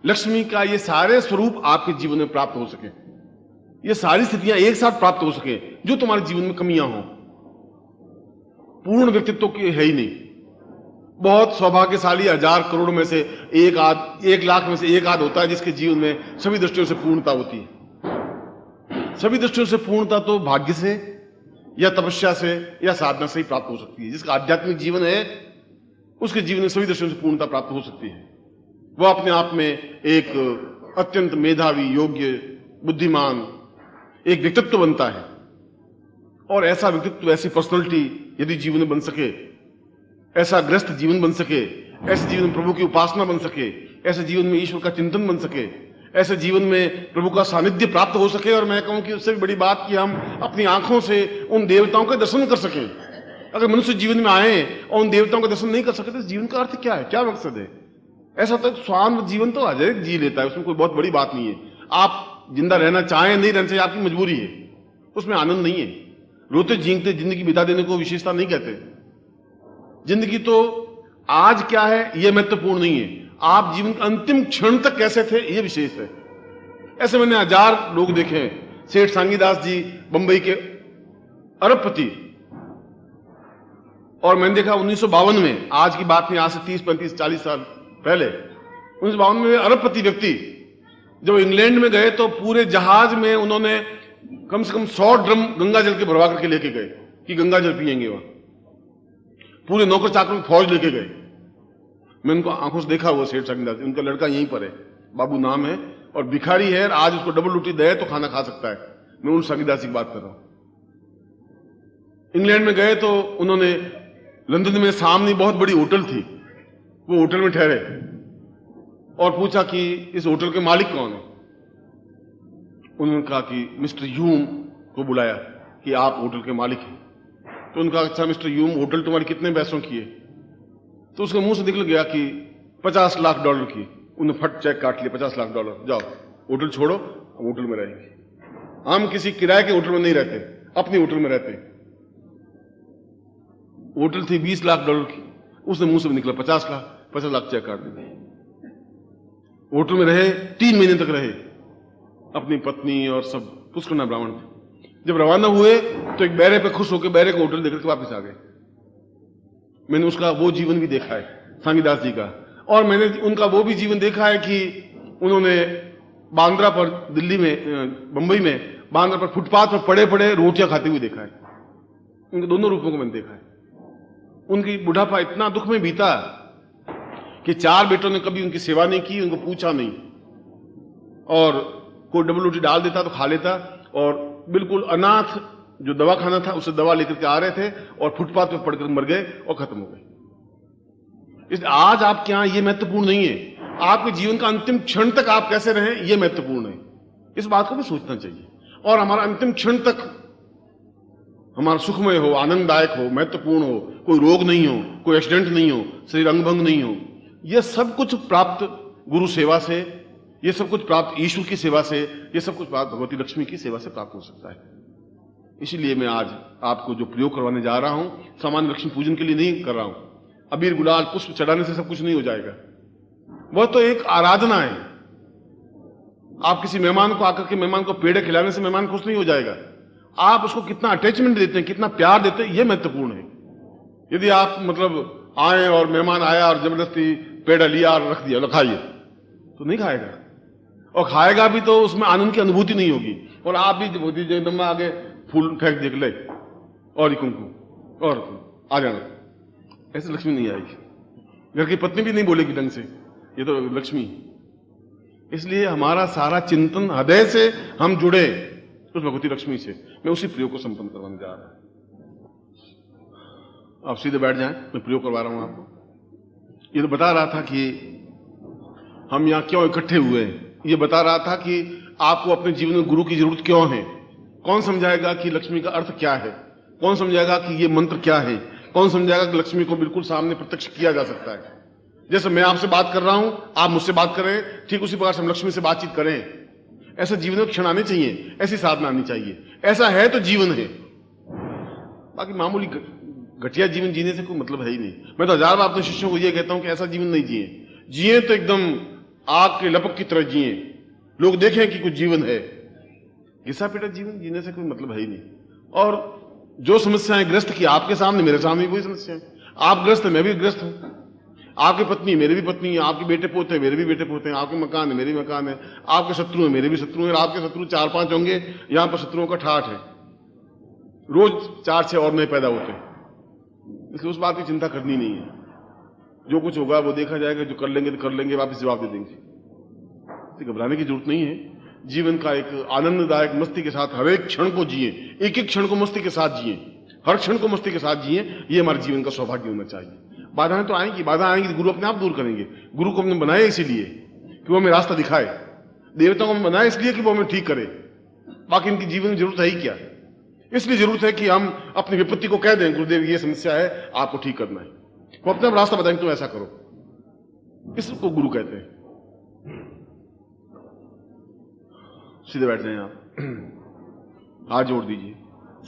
लक्ष्मी का ये सारे स्वरूप आपके जीवन में प्राप्त हो सके, ये सारी स्थितियां एक साथ प्राप्त हो सके जो तुम्हारे जीवन में कमियां हो। पूर्ण व्यक्तित्व की है ही नहीं, बहुत सौभाग्यशाली 1000 करोड़ में से 1 लाख में से 1 आध होता है जिसके जीवन में सभी दृष्टियों से पूर्णता होती है। सभी दृष्टियों से पूर्णता तो भाग्य से या तपस्या से या साधना से ही प्राप्त हो सकती है। जिसका आध्यात्मिक जीवन है उसके जीवन में सभी दृष्टियों से पूर्णता प्राप्त हो सकती है। वह अपने आप में एक अत्यंत मेधावी, योग्य, बुद्धिमान एक व्यक्तित्व बनता है। और ऐसा व्यक्तित्व, ऐसी पर्सनैलिटी यदि जीवन में बन सके, ऐसा ग्रस्त जीवन बन सके, ऐसे जीवन में प्रभु की उपासना बन सके, ऐसे जीवन में ईश्वर का चिंतन बन सके, ऐसे जीवन में प्रभु का सानिध्य प्राप्त हो सके, और मैं कहूं कि उससे भी बड़ी बात कि हम अपनी आंखों से उन देवताओं के दर्शन कर सकें। अगर मनुष्य जीवन में आए और उन देवताओं का दर्शन नहीं कर सके तो जीवन का अर्थ क्या है, क्या मकसद है? ऐसा तो स्वान जीवन तो अजय जी लेता है, उसमें कोई बहुत बड़ी बात नहीं है। आप जिंदा रहना चाहें, नहीं रहना चाहिए, आपकी मजबूरी है, उसमें आनंद नहीं है। रोते झींकते जिंदगी बिता देने को विशेषता नहीं कहते। जिंदगी तो आज क्या है यह महत्वपूर्ण नहीं है, आप जीवन के अंतिम क्षण तक कैसे थे यह विशेष है। ऐसे मैंने 1000 लोग देखे हैं। सेठ सांगीदास जी बंबई के अरबपति, और मैंने देखा 1952 में, आज की बात नहीं, आज से 30, 35, 40 साल पहले 1952 में अरबपति व्यक्ति जब इंग्लैंड में गए तो पूरे जहाज में उन्होंने कम से कम 100 ड्रम गंगा जल के भरवा करके लेके गए कि गंगा जल पिएंगे। वहां पूरे नौकर चाकर में फौज लेके गए। मैं उनको आंखों से देखा हुआ सेठ संगीदास जी, उनका लड़का यहीं पर है, बाबू नाम है, और भिखारी है, आज उसको डबल रोटी दे तो खाना खा सकता है। मैं उन संगीदास जी की बात कर रहा हूं। इंग्लैंड में गए तो उन्होंने लंदन में सामने बहुत बड़ी होटल थी, वो होटल में ठहरे और पूछा कि इस होटल के मालिक कौन है। उन्होंने कहा कि मिस्टर ह्यूम को बुलाया कि आप होटल के मालिक हैं। तो उनका अच्छा मिस्टर ह्यूम, होटल तुम्हारी कितने पैसों की है? तो उसके मुंह से निकल गया कि $50 लाख की। उन्हें फट चेक काट लिया, $50 लाख, जाओ होटल छोड़ो, हम होटल में रहेंगे। हम किसी किराए के होटल में नहीं रहते, अपनी होटल में रहते। होटल थी $20 लाख की, उसने मुंह से निकला 50 लाख चेक काट दिया। होटल में रहे, 3 महीने तक रहे, अपनी पत्नी और सब पुष्करना ब्राह्मण थे। जब रवाना हुए तो एक बैरे पे खुश होकर बैरे को होटल देकर के वापस आ गए। मैंने उसका वो जीवन भी देखा है सांगीदास जी का, और मैंने उनका वो भी जीवन देखा है कि उन्होंने बांद्रा पर, दिल्ली में, बंबई में बांद्रा पर फुटपाथ पर पड़े पड़े रोटियां खाते हुए देखा है। उनके दोनों रूपों को मैंने देखा है। उनकी बुढ़ापा इतना दुख में बीता कि 4 बेटों ने कभी उनकी सेवा नहीं की, उनको पूछा नहीं, और कोई डबल रोटी डाल देता तो खा लेता, और बिल्कुल अनाथ जो दवा खाना था उससे दवा लेकर के आ रहे थे और फुटपाथ पे पड़कर मर गए और खत्म हो गए। इसलिए आज आपके यहां ये महत्वपूर्ण नहीं है, आपके जीवन का अंतिम क्षण तक आप कैसे रहें ये महत्वपूर्ण है। इस बात को भी सोचना चाहिए, और हमारा अंतिम क्षण तक हमारा सुखमय हो, आनंददायक हो, महत्वपूर्ण हो, कोई रोग नहीं हो, कोई एक्सीडेंट नहीं हो, शरीर अंगभंग नहीं हो। यह सब कुछ प्राप्त गुरु सेवा से, ये सब कुछ प्राप्त ईश्वर की सेवा से, ये सब कुछ प्राप्त भगवती लक्ष्मी की सेवा से प्राप्त हो सकता है। इसीलिए मैं आज आपको जो प्रयोग करवाने जा रहा हूं, सामान्य लक्ष्मी पूजन के लिए नहीं कर रहा हूं। अबीर गुलाल पुष्प चढ़ाने से सब कुछ नहीं हो जाएगा, वह तो एक आराधना है। आप किसी मेहमान को आकर के मेहमान को पेड़े खिलाने से मेहमान खुश नहीं हो जाएगा। आप उसको कितना अटैचमेंट देते हैं, कितना प्यार देते हैं, यह महत्वपूर्ण है। यदि आप मतलब आए और मेहमान आया और जबरदस्ती पेड़ा लिया और रख दिया, खाइए, तो नहीं खाएगा, और खाएगा भी तो उसमें आनंद की अनुभूति नहीं होगी। और आप भी जगदम्बा आगे फूल फेंक देख ले और कुमकुम और आ जाना, ऐसे लक्ष्मी नहीं आएगी। घर की पत्नी भी नहीं बोलेगी ढंग से, ये तो लक्ष्मी। इसलिए हमारा सारा चिंतन हृदय से हम जुड़े उस भगवती लक्ष्मी से। मैं उसी प्रयोग को संपन्न करवाने जा रहा हूं। आप सीधे बैठ जाएं, मैं प्रयोग करवा रहा हूं आपको। ये तो बता रहा था कि हम यहां क्यों इकट्ठे हुए हैं, ये बता रहा था कि आपको अपने जीवन में गुरु की जरूरत क्यों है। कौन समझाएगा कि लक्ष्मी का अर्थ क्या है, कौन समझाएगा कि ये मंत्र क्या है, कौन समझाएगा कि लक्ष्मी को बिल्कुल सामने प्रत्यक्ष किया जा सकता है। जैसे मैं आपसे बात कर रहा हूं, आप मुझसे बात करें, ठीक उसी प्रकार से हम लक्ष्मी से बातचीत करें। ऐसा जीवन में क्षण आने चाहिए, ऐसी साधना आनी चाहिए। ऐसा है तो जीवन है, बाकी मामूली घटिया जीवन जीने से कोई मतलब है ही नहीं। मैं तो 1000 बार अपने शिष्यों को यह कहता हूं कि ऐसा जीवन नहीं जिए तो एकदम आग के लपक की तरह जिए, लोग देखें कि कुछ जीवन है। घिसा पिटा जीवन जीने से कोई मतलब है ही नहीं। और जो समस्याएं ग्रस्त की आपके सामने, मेरे सामने वही समस्याएं। आप ग्रस्त हैं, मैं भी ग्रस्त हूं। आपकी पत्नी मेरी भी पत्नी है, आपके बेटे पोते हैं, मेरे भी बेटे पोते हैं, आपके मकान है, मेरे भी मकान है, आपके शत्रु हैं, मेरे भी शत्रु हैं, आपके शत्रु 4-5 होंगे, यहां पर शत्रुओं का ठाठ है। रोज 4-6 और नए पैदा होते हैं। इसलिए उस बात की चिंता करनी नहीं है। जो कुछ होगा वो देखा जाएगा, जो कर लेंगे तो कर लेंगे, वापस जवाब दे देंगे। घबराने की जरूरत नहीं है। जीवन का एक आनंददायक मस्ती के साथ हर एक क्षण को जिए, एक एक क्षण को मस्ती के साथ जिए, हर क्षण को मस्ती के साथ जिए। ये हमारे जीवन का सौभाग्य होना चाहिए। बाधाएं तो आएंगी, बाधा आएंगी तो गुरु अपने आप दूर करेंगे। गुरु को हमने बनाया इसीलिए कि वो हमें रास्ता दिखाए, देवताओं को हमने बनाया इसलिए कि वो हमें ठीक करे। बाकी इनकी जीवन में जरूरत है ही क्या। इसलिए जरूरत है कि हम अपनी विपत्ति को कह दें, गुरुदेव ये समस्या है, आपको ठीक करना है। वो अपने आप रास्ता बताएंगे, तुम ऐसा करो। इसको गुरु कहते हैं। सीधे बैठ जाएं आप, हाथ जोड़ दीजिए।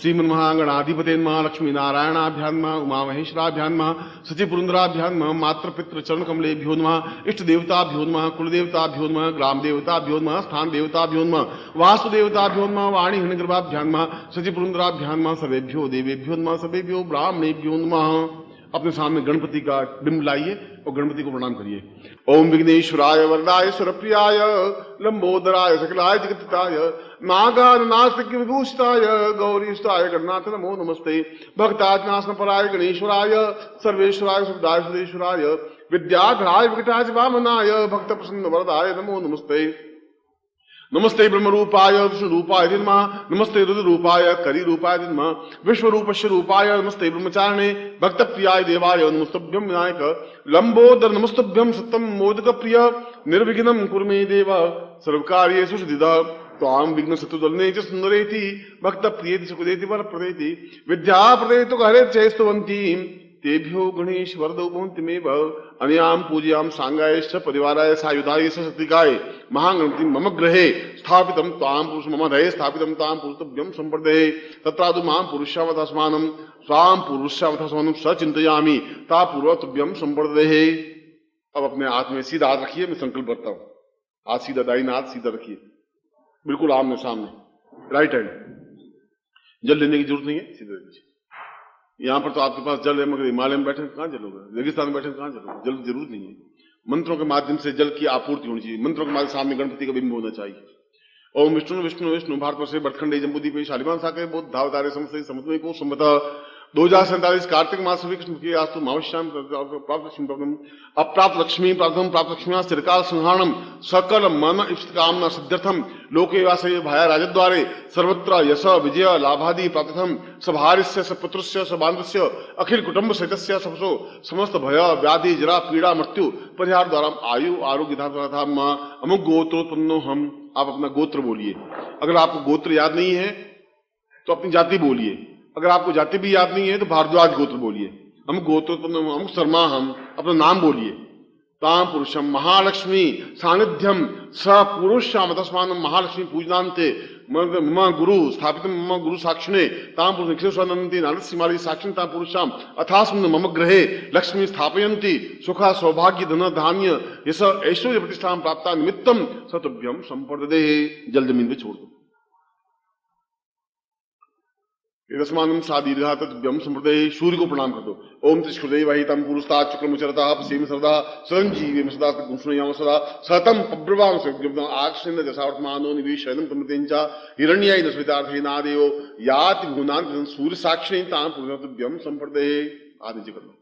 श्रीमन महागणाधिपते महालक्ष्मी नारायणाभ्याम उमा महेश्वराभ्याम सचिव पुरंदराभ्याम मात्र पितृ चरण कमलेभ्यो नमः, इष्ट देवताभ्यो नमः, कुल देवताभ्यो नमः, ग्राम देवताभ्यो नमः, स्थान देवताभ्यो नमः, वास्तु देवताभ्यो नमः, वाणी हिरण्यगर्भाभ्याम सचिव पुरंदराभ्याम सर्वेभ्यो देवेभ्यो नमः, सर्वेभ्यो ब्राह्मणेभ्यो नमः। अपने सामने गणपति का बिंब लाइए और गणपति को प्रणाम करिए। ओम विघ्नेश्वराय वरदाय सुरप्रियाय लंबोदराय सकलाय जगत्ताय नागानास्तिक विभूषिताय गौरीष्टाय गणनाथ नमो नमस्ते। भक्ताजनासन पराय गणेश्वराय सर्वेश्वराय सुखदाय सुरेश्वराय विद्याधराय विकटाय वामनाय भक्त प्रसन्न वरदाय नमो नमस्ते। नमस्ते ब्रह्म रूपाय विष्णु रूपाय नमः। नमस्ते रुद्र रूपाय करी रूपाय नमः। विश्व रूपस्य रूपाय नमस्ते ब्रह्मचारिणे भक्त प्रियाय देवाय नमस्तभ्यं विनायक लंबोदर नमस्तभ्यं सत्यम मोदक प्रिय निर्विघ्नं कुरु मे देव सर्वकार्येषु सिद्धिदा त्वां विघ्न शत्रुदलने च सुंदरेति भक्त प्रियेति सुखदेति वरप्रदेति विद्या प्रदेतु हरे चैस्तवन्ति तेभ्यो गणेश वरदौ भवन्तिमेव अनयां पूज्यां सांगायश्च परिवाराय सायुधाय सतिकाय महागणपति मम गृहे स्थापितं तां पुरुष मम हृदये स्थापितं तां पुरुषभ्यं संप्रदये तत्रादु मां पुरुषावतास्मानं स्वां पुरुषावतास्मानं सचिन्तयामि ता पूर्वतभ्यं संप्रदये। अब अपने हाथ में सीधा हाथ रखिए, मैं संकल्प करता हूँ। हाथ सीधा, दाहिना हाथ सीधा रखिए, बिल्कुल आमने सामने, राइट हैंड। जल लेने की जरूरत नहीं है, सीधा रखिए। यहाँ पर तो आपके पास जल है, मगर हिमालय में बैठे कहाँ जल होगा, रेगिस्तान में बैठे कहाँ जल होगा, जल की जरूरत नहीं है। मंत्रों के माध्यम से जल की आपूर्ति होनी चाहिए। मंत्रों के माध्यम सामने गणपति का बिंब होना चाहिए। ओम विष्णु विष्णु विष्णु भारतवर्षे भटखंडे जम्बूद्वीपे शालिवाहन साके बुद्ध धावतारे समस्ते समुद्र को संवत 2047 कार्तिक मास कृष्ण की आस्तु मावश्याम प्राप्त लक्ष्मी अप्राप्त लक्ष्मी प्राप्तम प्राप्त लक्ष्मी चिरकाल संहारणम सकल मन इष्ट कामना सिद्ध्यर्थम लोके वासये भाया राजद्वारे सर्वत्र यश विजय लाभादि प्राप्तम सभार्यस्य सपुत्रस्य सबान्धस्य अखिल कुटुंब सहितस्य सबसो समस्त भय व्याधि जरा पीड़ा मृत्यु परिहार द्वारा आयु आरोग्य धाम अमुक गोत्रोत्पन्नो हम। आप अपना गोत्र बोलिए। अगर आपको गोत्र याद नहीं है तो अपनी जाति बोलिए। अगर आपको जाति भी याद नहीं है तो भारद्वाज गोत्र बोलिए। हम गोत्र हम शर्मा, हम अपना नाम बोलिए। ताम पुरुषम महालक्ष्मी सानिध्यम स पुरुषाम तस्मान महालक्ष्मी पूजनांते मम गुरु स्थापित मम गुरु साक्षिणे ताम पुरुष निखिलेश्वरनंदी नारदसीमाली साक्षिण ताम पुरुषाम अथास्मिन् मम गृहे लक्ष्मी स्थापयन्ति सुखा सौभाग्य धन धान्य यश ऐश्वर्य प्रतिष्ठा प्राप्ता निमित्तम सतभ्यम संप्रददेहि। जल जमीन पे छोड़ दो। रसमानम सादीर्घा तद्भ्यम संप्रदय। सूर्य को प्रणाम कर दो। ओम त्रिष्कृदय वहितम पुरुषता चक्रमुचरता पश्चिम सरदा सरंजीवी सदा गुंसुयाम सदा सतम पब्रवाम सद्गम आक्षिण दशावर्तमानो निवेशयनम तमतेंचा हिरण्याय नस्वितार्थेनादेव याति गुणान सूर्य साक्षिणी ताम पुरुषभ्यम संप्रदय। आदि कर दो।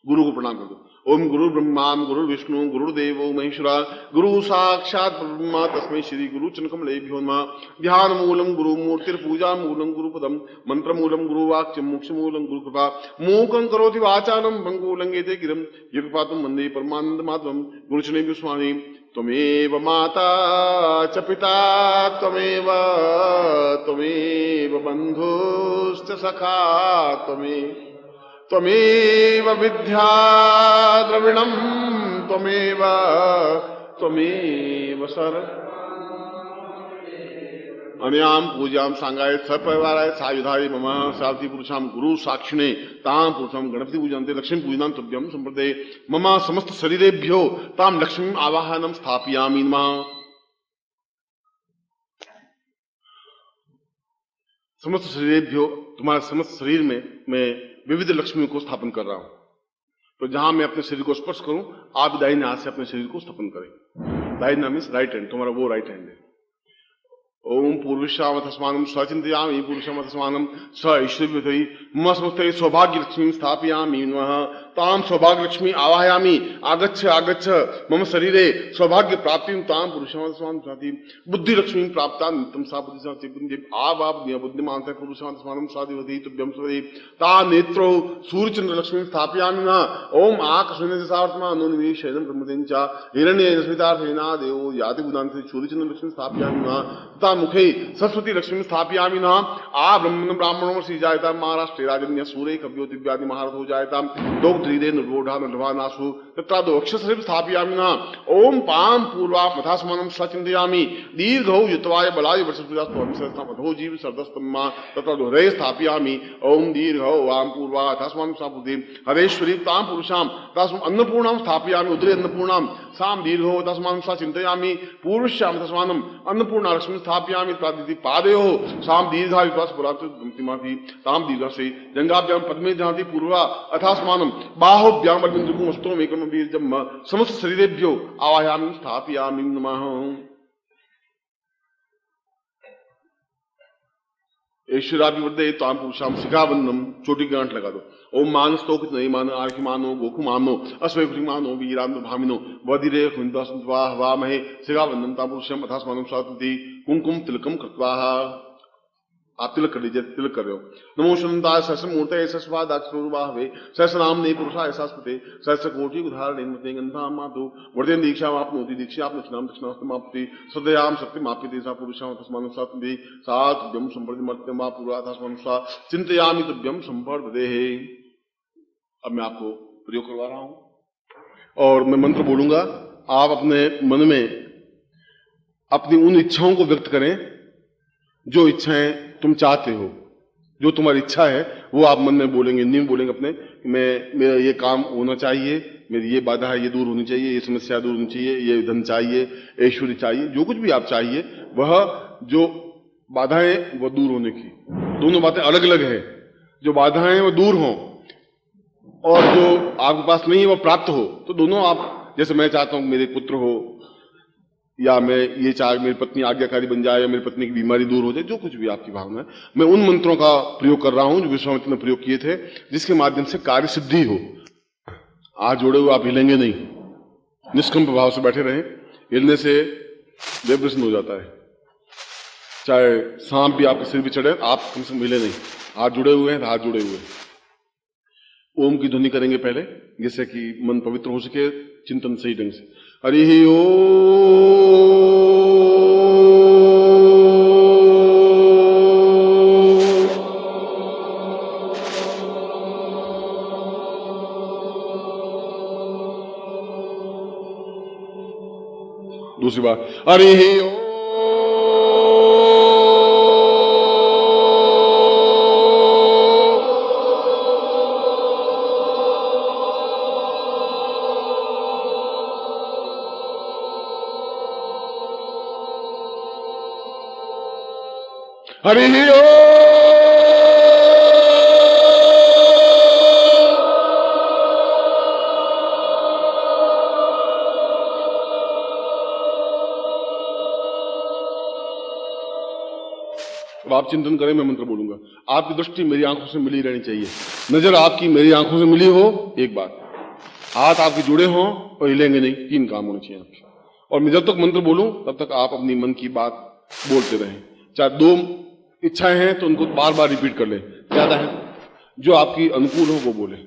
गुरु को प्रणाम कर दो। ओम गुरु ब्रह्मा गुरु विष्णु गुरुदेवो महेश्वरा गुरु साक्षात ब्रह्मा तस्मै श्री गुरु चनकमलेभ्यो नमः। ध्यान मूलम गुरु मूर्तिर्पूजा मूलम गुरुपदम मंत्र मूलम गुरुवाक्यम मोक्ष मूलम गुरु कृपा मूकं करोति वाचालं भंगो लंघेते गिरं यत्पातं वन्दे परमानंद माधवं गुरुचरणेभ्यो स्वामी। त्वमेव माता च पिता त्वमेव बन्धुश्च सखा त्वमेव विद्या द्रविणं त्वमेव सर अनयां पूजां सांगाय सपरिवाराय सायुधाय मम सारथि पुरुषां गुरु साक्षिणे तां पुरुषं गणपति पूजन्ते लक्ष्मी पूजनां तुभ्यं संप्रदे। मम समस्त शरीरेभ्यो तां लक्ष्मीं आवाहनं स्थापयामि नमः। समस्त शरीरेभ्यो, तुम्हारे समस्त शरीर में मैं विविध लक्ष्मियों को स्थापन कर रहा हूं। तो जहां मैं अपने शरीर को स्पर्श करूं, आप दाहिने हाथ से अपने शरीर को स्थापन करें। दाहिना मीन्स राइट हैंड, तुम्हारा वो राइट हैंड है। ओम पूर्वशामथस्मानं सचिन्तयामि पुरुषमथस्मानं स ऐश्वर्यवती मम समस्ते सौभाग्य लक्ष्मी स्थापयामि नमः। तां सौभाग्य लक्ष्मी आवाहयामि आगच्छ आगच्छ मम शरीरे सौभाग्य प्राप्तिं तां पुरुषमथस्मानं साति बुद्धि लक्ष्मी प्राप्ता नित्यं सा बुद्धि साति बुद्धि आवाप बुद्धिमान से पुरुषमथस्मानं साधिवती तुभ्यं स्वदे। ता नेत्रो सूर्यचंद्र लक्ष्मी स्थापयामि नमः। ओम आकाशने सावर्तमानो निवेशयनं ब्रह्मदेवचा हिरण्येन स्मितार्थेना देवो याति बुधान से सूर्यचंद्र लक्ष्मी स्थापयामि नमः। मुखे सरस्वती लक्ष्मी स्थापयामि नमः। आ ब्राह्मणो श्री जायता महाराष्ट्रे राजन्य सूर्य कव्यो दिव्यादि महारथो जायता दोग्ध्रीरे निर्वोढा नर्वानासु तथा दो अक्षर स्थापयामि नमः। ओम पाम पूर्वा मथास्मानं सचिन्तयामि दीर्घौ युतवाय बलाय वर्षस्तु जीव सर्दस्तम्मा तथा दो हृदये स्थापयामि। ओम दीर्घौ वाम पूर्वा मथास्मानं स्थापयति हरेश्वरी तां पुरुषां तास्म अन्नपूर्णां स्थापयामि उदरे अन्नपूर्णां साम दीर्घो तस्मानं सा चिंतयामि पूर्वश्याम तस्मानं अन्नपूर्णा लक्ष्मी स्थापयामि प्रादिति पादयो साम दीर्घा विश्वास पुराति ताम दीर्घ से जंगाभ्याम पद्मे जाति पूर्वा अथास्मानं बाहुभ्याम अरविंदुकं अस्तोम एकम वीर्यम समस्त शरीरेभ्यो आवाहयामि स्थापयामि नमः। ऐश्वर्याभिवर्धे ताम पुरुषाम शिखाबंधम, चोटी गांठ लगा दो। ओम मानस तो कुछ नहीं मानो, आर्खि मानो, गोखु मानो, अश्वि मानो, वीराम भामिनो, वधिरे वामहे शिखाबंधम ताम पुरुषम अथास्मानं स्वाति कुंकुम तिलकम कृत्वा। आप तिलक कर लीजिए, तिलक कर रहे हो। नमो शुनताय सहस्र मूर्ते सहस्रपादाक्षरूपाहवे सहस्रनाम्ने पुरुषाय शाश्वते सहस्र कोटि उदाहरणे मते गंधाम मातु वर्धेन दीक्षा आपनोति दीक्षा आप दक्षिणाम दक्षिणास्तमाप्ति सदयाम सत्यमाप्यते सा पुरुषाम तस्मानं सात्वि सात्व्यम संपर्ति मर्त्यम वा पूर्वा तस्मानं सा चिंतयामि तुभ्यम संपर्देहे। अब मैं आपको प्रयोग करवा रहा हूं और मैं मंत्र बोलूंगा, आप अपने मन में अपनी उन इच्छाओं को व्यक्त करें जो इच्छाएं तुम चाहते हो। जो तुम्हारी इच्छा है वो आप मन में बोलेंगे, नहीं बोलेंगे अपने मेरा ये काम होना चाहिए, मेरी ये बाधा है ये दूर होनी चाहिए, ये समस्या दूर होनी चाहिए, ये धन चाहिए, ऐश्वर्य चाहिए, जो कुछ भी आप चाहिए वह जो बाधाएं वो दूर होने की। दोनों बातें अलग अलग है। जो बाधाएं वो दूर हों और जो आपके पास नहीं है वो प्राप्त हो, तो दोनों आप, जैसे मैं चाहता हूं मेरे पुत्र हो, या मैं ये चाह मेरी पत्नी आज्ञाकारी बन जाए, या मेरी पत्नी की बीमारी दूर हो जाए, जो कुछ भी आपकी भावना है, मैं उन मंत्रों का प्रयोग कर रहा हूं जो विश्वामित्र ने प्रयोग किए थे, जिसके माध्यम से कार्य सिद्धि हो। आज जोड़े हुए आप हिलेंगे नहीं, निष्कंप भाव से बैठे रहें। हिलने से विप्रसन हो जाता है। चाहे सांप भी आपके सिर भी चढ़े, आप कम से कम हिले नहीं। हाथ जुड़े हुए हैं, हाथ जुड़े हुए। ओम की ध्वनि करेंगे पहले, जिससे कि मन पवित्र हो सके चिंतन सही ढंग से। हरि ओम। दूसरी बार हरि ओम। हरि ओम। अब आप चिंतन करें, मैं मंत्र बोलूंगा। आपकी दृष्टि मेरी आंखों से मिली रहनी चाहिए, नजर आपकी मेरी आंखों से मिली हो, एक बात। हाथ आपके जुड़े हों और हिलेंगे नहीं, 3 काम होने चाहिए आपके। और मैं जब तक मंत्र बोलूं तब तक आप अपनी मन की बात बोलते रहें। चाहे 2 इच्छाएं हैं तो उनको बार बार रिपीट कर लें, ज्यादा है जो आपकी अनुकूल हो वो बोले।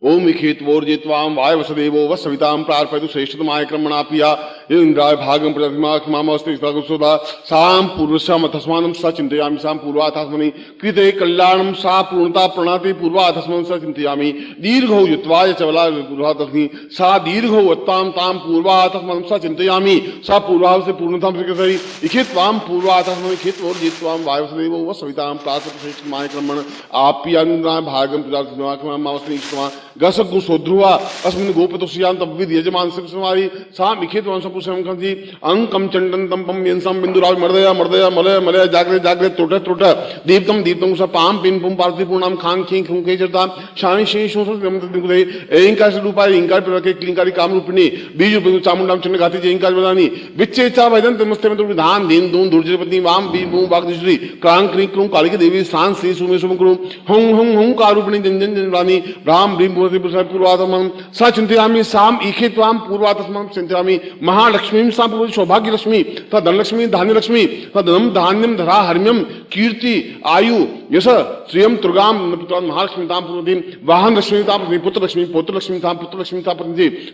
ओम इखेत्वोर्जित्वाम वायवसदेवो वसविताम प्रार्पयतु श्रेष्ठतमाय क्रमणापिया इंद्राय भागम प्रतिमास्तिस्ता साम पूर्वस्याम तस्मानं स चिंतयामि साम पूर्वाथस्मनि कृते कल्याणं सा पूर्णता प्रणाति पूर्वाथस्मनं स चिंतयामि दीर्घो युत्वाय चवला पूर्वाथस्मि सा दीर्घो उत्ताम ताम पूर्वाथस्मनं स चिंतयामि सा पूर्वाव से पूर्णता सही इखेत्वाम पूर्वाथस्मनि इखेत्वोर्जित्वाम वायवसदेवो वसविताम प्रार्पयतु श्रेष्ठतमाय क्रमण आपिया इंद्राय भागम प्रतिमास्तिस्ता गसगु सोध्रुवा अस्मिन् गोपतुष्यां तब्विद यजमान सिकसमारी साम इखेत वंशपुषम खंजी अंकम चंडन तंपम यंसम बिंदुराज मर्दया मर्दया मलय मलय जागृत जागृत त्रुट त्रुट दीप्तम दीप्तम स पाम पिन पुम पार्थि पूर्णम खांग खीं खुंके जरता शानि शेष दिगुदे एंकार से रूपाय इंकार पर रखे क्लिंकारी काम रूपिणी बीज बिंदु चामुंडाम चंड गाती जे इंकार बदानी विच्चेचा वैदन तमस्ते में विधान दीन दून दुर्जयपति वाम बी बूम वागदिश्री क्रांग क्रीं क्रूं कालिकी देवी स्थान श्री सुमे सुम क्रूं हुं हुं हुं कारूपिणी जन जन जन रानी राम भीम पूर्वातमं सा चिंतयामि साम इखेत्वाम पूर्वातमं चिंतयामि महालक्ष्मीं सा पूर्व सौभाग्य लक्ष्मी तथा धनलक्ष्मी धान्य लक्ष्मी तथा धनम धान्यम धरा हर्म्यम कीर्ति आयु यश श्रियम तुर्गाम महालक्ष्मी ताम पूर्वतीम वाहन लक्ष्मी ताम पुत्र लक्ष्मी ताम पुत्र लक्ष्मी ताम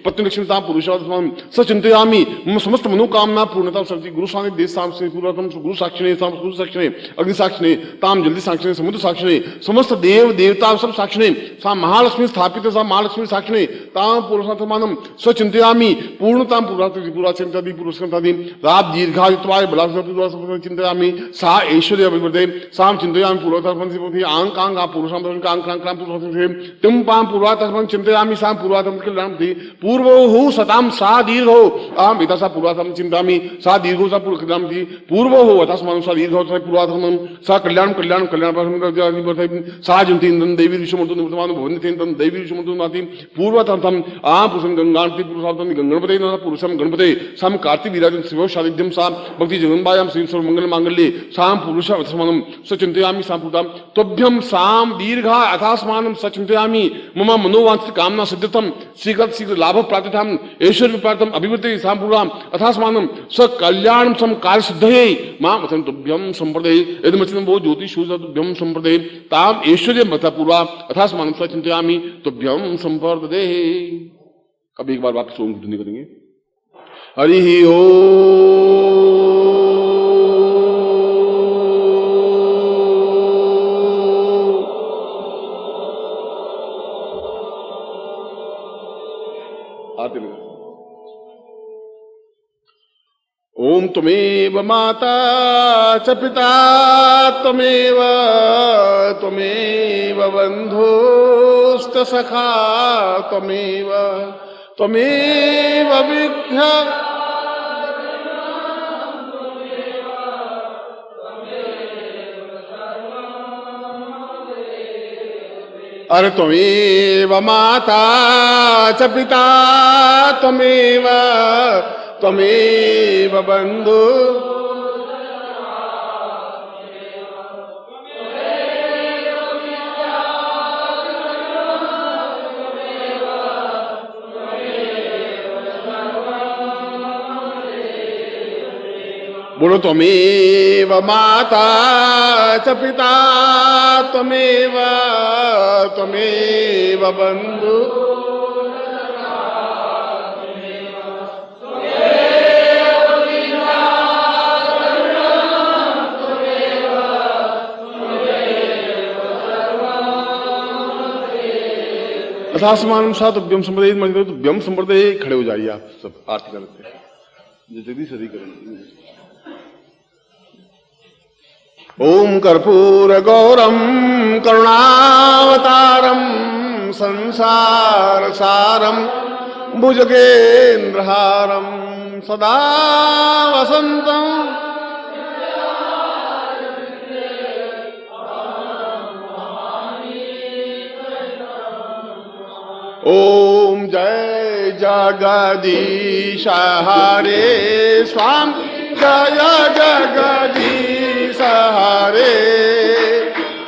पत्नी लक्ष्मी ताम पुरुषातमं स चिंतयामि मम समस्त मनोकामना पूर्णता सर्वति गुरु सानि देश साम से पूर्वतम गुरु साक्षिणे साम गुरु साक्षिणे अग्नि साक्षिणे ताम जल्दी साक्षिणे समुद्र साक्षिणे समस्त देव देवता सब साक्षिणे सा महालक्ष्मी स्थापित सा महालक्ष्मी साक्षिणे ताम पुरुषात्मानं स चिंतयामि पूर्णतां पूर्वाचिंतादि पुरुषकंतादि रात दीर्घायुत्वाय बलासुरपुरवास चिंतयामि सा ऐश्वर्य विवर्ते साम चिंतयामि पूर्वातस्मन् सिद्धि आंग कांग पुरुषां कांग क्रांग क्रांग पुरुषां तुम पाम पूर्वातस्मन् चिंतयामि साम पूर्वातम कल्याणं थी पूर्वो हु सताम सा दीर्घो अहम इतसा पूर्वातम चिंतामि सा दीर्घो सा कल्याणं थी पूर्वो हो अतस्मन् सा दीर्घो सा पूर्वातम सा कल्याण कल्याण कल्याण सा जंति इंद्रन देवी ऋषिमूर्ति निवर्तमान भवन्ति इंद्रन देवी ऋषिमूर्ति नाति पूर्वतम आ पुरुषं गंगांति पुरुषार्थम गंगणपते न पुरुषम गणपते साम कार्तिक विराजन शिव सानिध्यम साम भक्ति जगन्मायाम श्री सर्व मंगल मांगल्ये साम पुरुषम सचिंतयामि साम्पुताम तोभ्यम साम दीर्घा अथास्मानं सचिंतयामि मम मनोवांछित कामना सिद्ध्यर्थम शीघ्र लाभ प्राप्तिथाम ऐश्वर्य प्राप्तम अभिवृद्धि साम्पुराम अथास्मानं स कल्याणं सम कार्य सिद्धये माम अथं तोभ्यम संप्रदे यदमचिनं वो ज्योतिषो तोभ्यम संप्रदे ताम ऐश्वर्य मथा पूर्वा अथास्मानं सचिंतयामि तोभ्यम संप्रदे। अब एक बार वापस ओम की ध्वनि करेंगे। हरि ओम। ओम त्वमेव माता च पिता त्वमेव बन्धुश्च सखा त्वमेव विद्या अरे त्वमेव माता च पिता त्वमेव बन्धु बोलो त्वमेव माता च पिता त्वमेव बन्धु अथास्मानं सा तुभ्यम संप्रदे मंदिर तुभ्यम संप्रदे। खड़े हो जाइए आप सब आरती करते हैं जल्दी सदी करेंगे। ओम कर्पूर गौरम करुणावतारम संसार सारम भुजगेन्द्रहारम सदा वसंतम ओम जय जगदीश हरे स्वामी जय जगदीश हरे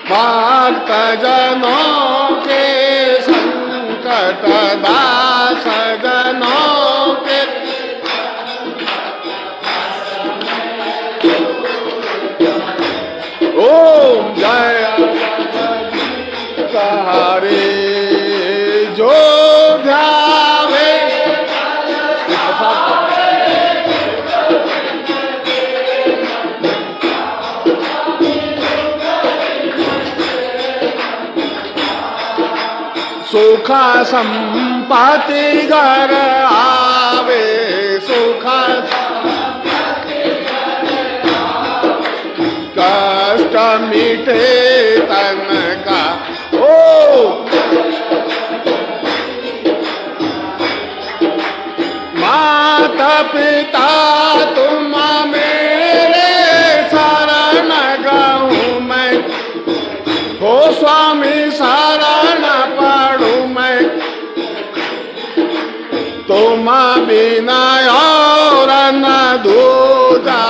भक्त जनों के संकट दास जनों के ओम जय जगदीश हरे जो ध्यावे सुख संपत्ति घर आवे सुख कष्ट मिटे तन का ओ माता पिता तुम मेरे शरण गहूँ मैं हो स्वामी शरण पढ़ू मैं तुम बिना और न दूजा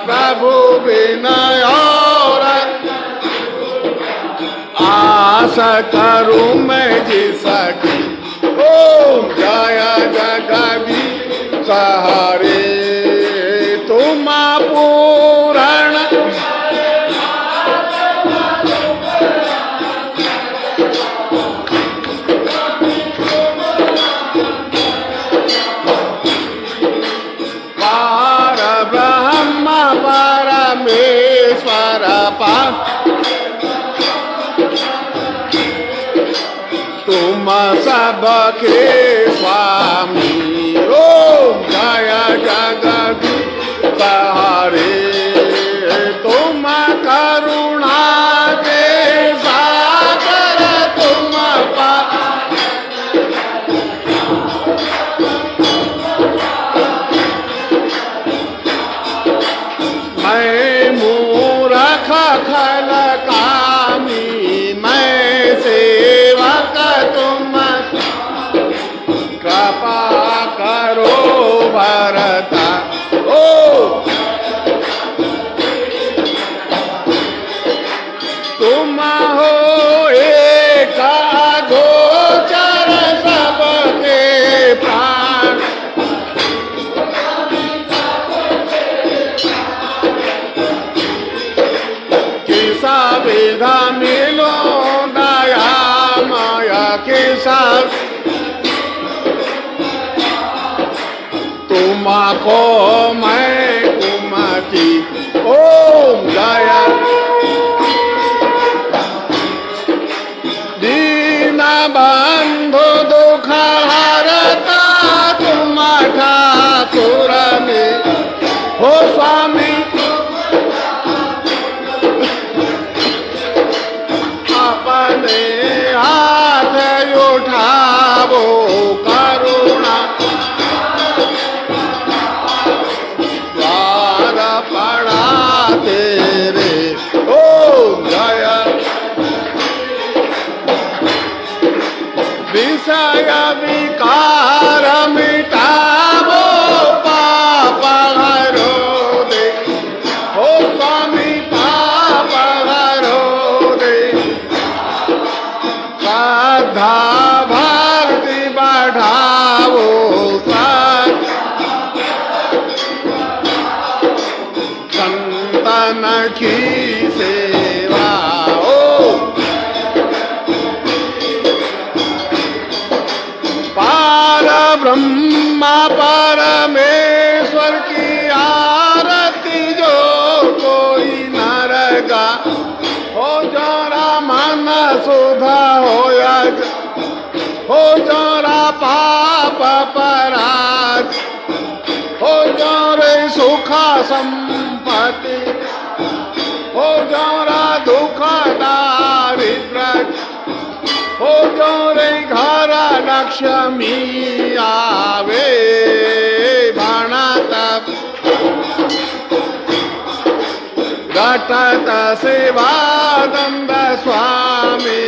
प्रभु बिना और आशा करूँ मैं जिसकी ओम जय जगदीश हरे तुम पूरण पार ब्रह्म परमेश्वर तुम सबके स्वामी ओम जय जगदीश हरे तुम करुणा मैं मूर्ख खल कामी, मैं सेवक तुम कृपा करो भरता। ओ तुम हो एक गोचर सबके प्राण, किसा विधा मिलो दया माया, किसा तुमको मैं कुमति। ओम दया दीन बंधु दुख हरता, तुम ठाकुर में हो स्वामी। अपने हाथ उठावो करुणा, द्वार पड़ा तेरे। ओ जय विषय विकार मिटावो, पाप हरो दे हो स्वामी, पाप हरो दे। श्रद्धा भक्ति बढ़ावो, संतन की सेवा। ओ पार ब्रह्म परमेश्वर की आरती जो कोई नर गा, हो जरा मन सुधा होया, हो जरा पाप पराज, हो जरे सुख संपत्ति, हो जरा दुख दारिद्र्य, हो जरे घर लक्ष्मी आवे भणत घटत सेवा दंड स्वामी,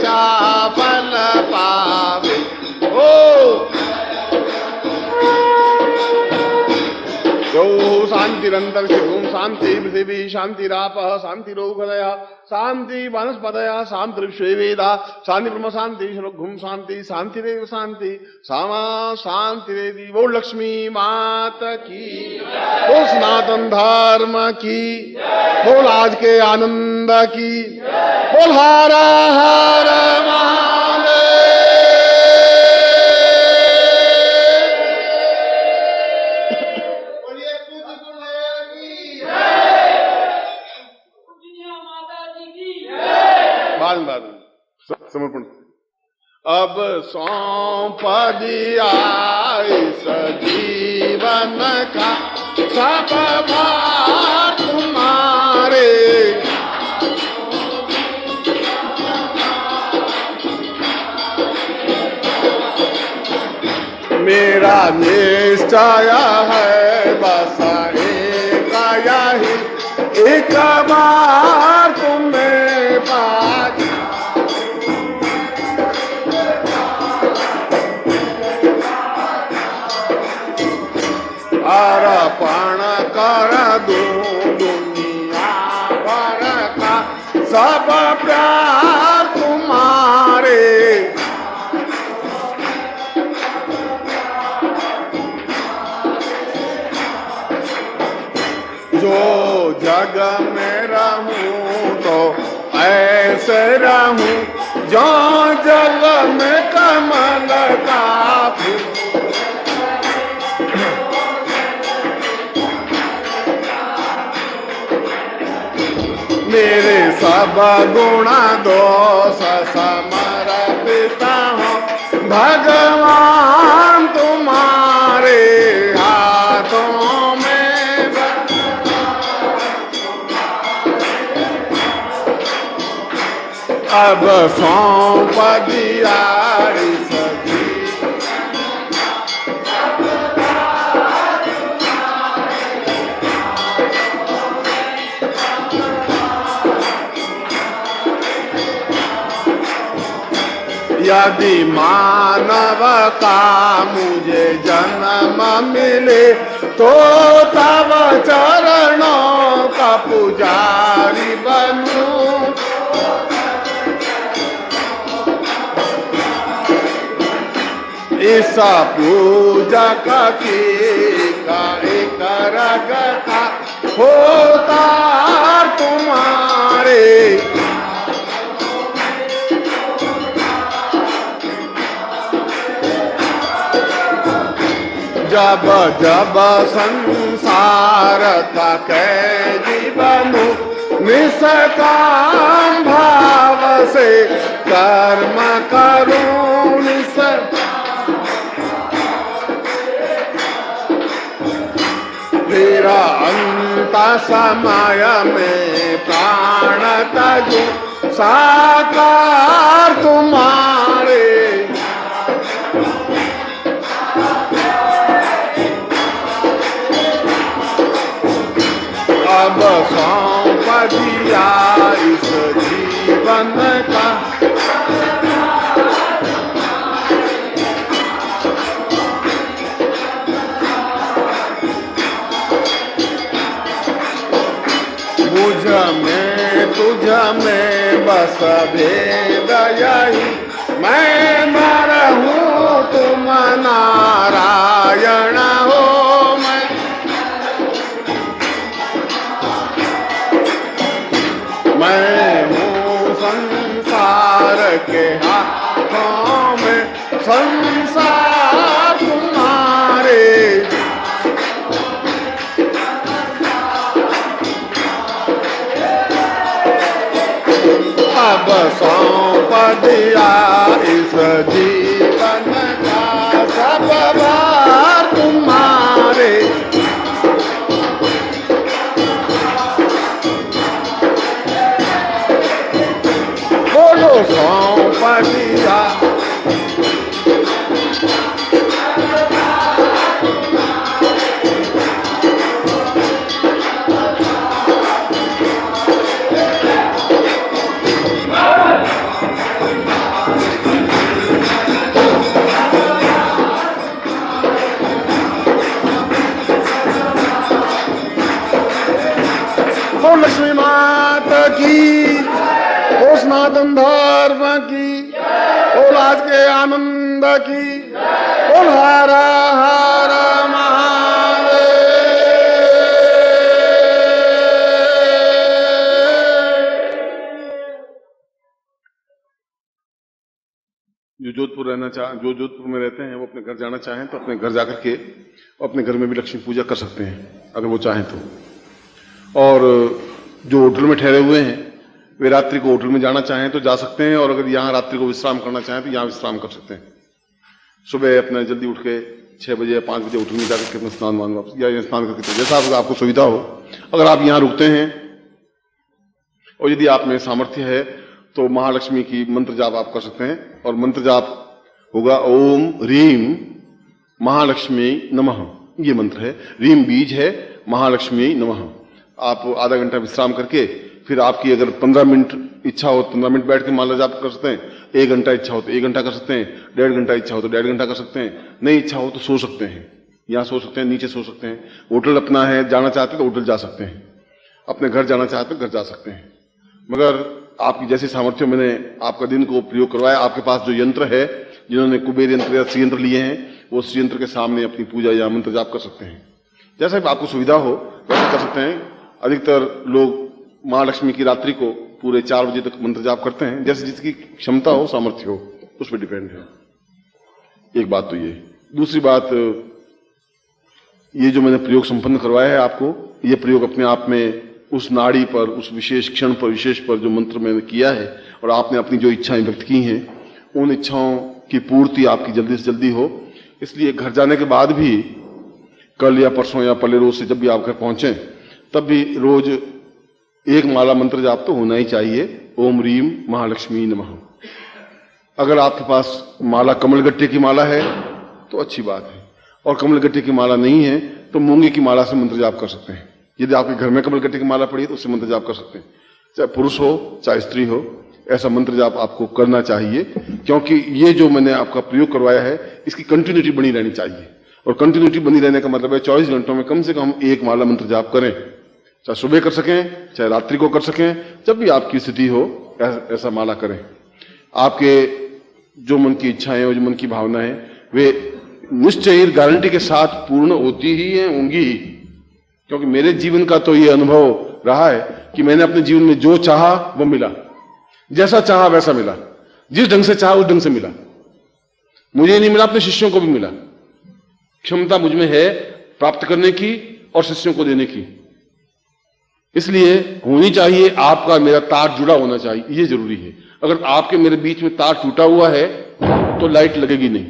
चापल पावे। ओ जो शांतिरंतर शिवम शांति पृथ्वी शांतिराप शांतिरोगदया शांति वनस्पतया शांति वेदा शांति ब्रह्म शांति श्लोकम शांति शांतिरेव शांति सामा शांतिरेवी। बोल लक्ष्मी मात की, बोल सनातन धर्म की, बोल आज के आनंद की, बोल हर हर महादेव। समर्पण। अब सौंप दिया इस जीवन का सब भार तुम्हारे, मेरा निश्चय है बस एक यही, एक बार तुम्हें पास अर्पण कर दूं दुनिया भर का सब प्यार तुम्हारे। जो जग में रहूं तो ऐसे रहूं, जो जग में कमल का फूल। मेरे सब गुणा दोष समर्पित हूँ भगवान तुम्हारे हाथों में। अब सौंप दिया इस यदि मानव का मुझे जन्म मिले तो तब चरणों का पुजारी बनूं। इस पूजक की का एक रगता होता तुम्हारे। जब जब संसार का कैदी बनूं, निष्काम भाव से कर्म करूं। फिर अंत समय में प्राण तजूं, साकार तुम्हारे। अब सौंप दिया इस जीवन का, मुझ में तुझ में बस भेद यही, मैं नर हूँ तुम नारायण हो। मैं हूँ संसार के हाथों में, संसार तुम्हारे। अब सौंप दिया इस जीवन का सब भार तुम्हारे। बोलो सौंप दिया, ओ लक्ष्मी माता की, ओ सनातन धर्म की, ओ राज के आनंद की, ओ हर हर महादेव। जो जोधपुर रहना चाहे, जो जोधपुर में रहते हैं, वो अपने घर जाना चाहें तो अपने घर जाकर के अपने घर में भी लक्ष्मी पूजा कर सकते हैं अगर वो चाहें तो। और जो होटल में ठहरे हुए हैं वे रात्रि को होटल में जाना चाहें तो जा सकते हैं, और अगर यहाँ रात्रि को विश्राम करना चाहें तो यहाँ विश्राम कर सकते हैं। सुबह अपना जल्दी उठ के 6 बजे या 5 बजे होटल में जाकर के अपना स्नान मान वापस या स्नान करके जैसा आपको सुविधा हो। अगर आप यहाँ रुकते हैं और यदि आप में सामर्थ्य है तो महालक्ष्मी की मंत्र जाप आप कर सकते हैं, और मंत्र जाप होगा ओम रीम महालक्ष्मी नमः। ये मंत्र है, रीम बीज है, महालक्ष्मी नमः। आप आधा घंटा विश्राम करके फिर आपकी अगर 15 मिनट इच्छा हो 15 मिनट बैठ के माला जाप कर सकते हैं, 1 घंटा इच्छा हो तो 1 घंटा कर सकते हैं, 1.5 घंटा इच्छा हो तो 1.5 घंटा कर सकते हैं, नहीं इच्छा हो तो सो सकते हैं, यहाँ सो सकते हैं, नीचे सो सकते हैं। होटल अपना है, जाना चाहते तो होटल जा सकते हैं, अपने घर जाना चाहते तो घर जा सकते हैं। मगर आपकी जैसी सामर्थ्य, मैंने आपका दिन को प्रयोग करवाया। आपके पास जो यंत्र है, जिन्होंने कुबेर यंत्र या श्री यंत्र लिए हैं, वो श्री यंत्र के सामने अपनी पूजा या मंत्र जाप कर सकते हैं। जैसा भी आपको सुविधा हो वैसा कर सकते हैं। अधिकतर लोग महालक्ष्मी की रात्रि को पूरे 4 बजे तक मंत्र जाप करते हैं, जैसे जिसकी क्षमता हो, सामर्थ्य हो, उस पर डिपेंड है। एक बात तो ये। दूसरी बात, ये जो मैंने प्रयोग संपन्न करवाया है आपको, ये प्रयोग अपने आप में उस नाड़ी पर, उस विशेष क्षण पर, विशेष पर जो मंत्र मैंने किया है और आपने अपनी जो इच्छाएं व्यक्त की हैं, उन इच्छाओं की पूर्ति आपकी जल्दी से जल्दी हो। इसलिए घर जाने के बाद भी कल या परसों या पहले रोज से जब भी आप घर पहुंचे तब भी रोज एक माला मंत्र जाप तो होना ही चाहिए, ओम रीम महालक्ष्मी नमः। अगर आपके पास माला कमलगट्टे की माला है तो अच्छी बात है, और कमलगट्टे की माला नहीं है तो मूंगे की माला से मंत्र जाप कर सकते हैं। यदि आपके घर में कमलगट्टे की माला पड़ी है तो उससे मंत्र जाप कर सकते हैं, चाहे पुरुष हो चाहे स्त्री हो। ऐसा मंत्र जाप आपको करना चाहिए, क्योंकि ये जो मैंने आपका प्रयोग करवाया है इसकी कंटिन्यूटी बनी रहनी चाहिए। और कंटिन्यूटी बनी रहने का मतलब है 24 घंटों में कम से कम एक माला मंत्र जाप करें, चाहे सुबह कर सकें चाहे रात्रि को कर सकें, जब भी आपकी स्थिति हो ऐसा माला करें। आपके जो मन की इच्छाएं और जो मन की भावनाएं वे निश्चय गारंटी के साथ पूर्ण होती ही हैं, होंगी ही। क्योंकि मेरे जीवन का तो ये अनुभव रहा है कि मैंने अपने जीवन में जो चाहा वो मिला, जैसा चाहा वैसा मिला, जिस ढंग से चाहा उस ढंग से मिला। मुझे नहीं मिला, अपने शिष्यों को भी मिला। क्षमता मुझ में है प्राप्त करने की और शिष्यों को देने की, इसलिए होनी चाहिए आपका मेरा तार जुड़ा होना चाहिए, ये जरूरी है। अगर आपके मेरे बीच में तार टूटा हुआ है तो लाइट लगेगी नहीं।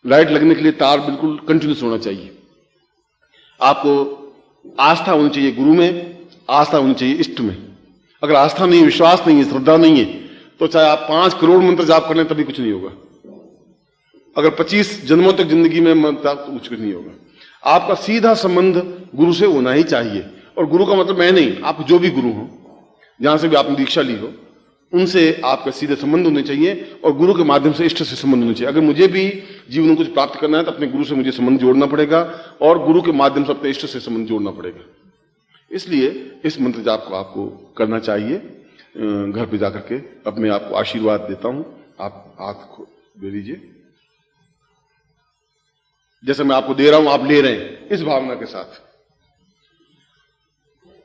लाइट लगने के लिए तार बिल्कुल कंटिन्यूस होना चाहिए। आपको आस्था होनी चाहिए गुरु में, आस्था होनी चाहिए इष्ट में। अगर आस्था नहीं, विश्वास नहीं है, श्रद्धा नहीं है, तो चाहे आप 5 करोड़ मंत्र जाप कर लें तभी कुछ नहीं होगा। अगर 25 जन्मों तक जिंदगी में मंत्र तो कुछ नहीं होगा। आपका सीधा संबंध गुरु से होना ही चाहिए। और गुरु का मतलब मैं नहीं, आप जो भी गुरु हो, जहां से भी आपने दीक्षा ली हो, उनसे आपका सीधे संबंध होने चाहिए और गुरु के माध्यम से इष्ट से संबंध होने चाहिए। अगर मुझे भी जीवन में कुछ प्राप्त करना है तो अपने गुरु से मुझे संबंध जोड़ना पड़ेगा और गुरु के माध्यम से अपने इष्ट से संबंध जोड़ना पड़ेगा। इसलिए इस मंत्र जाप को आपको करना चाहिए। घर पे जाकर के अपने आप को आशीर्वाद देता हूं। आप हाथ दे दीजिए, जैसे मैं आपको दे रहा हूं आप ले रहे हैं, इस भावना के साथ।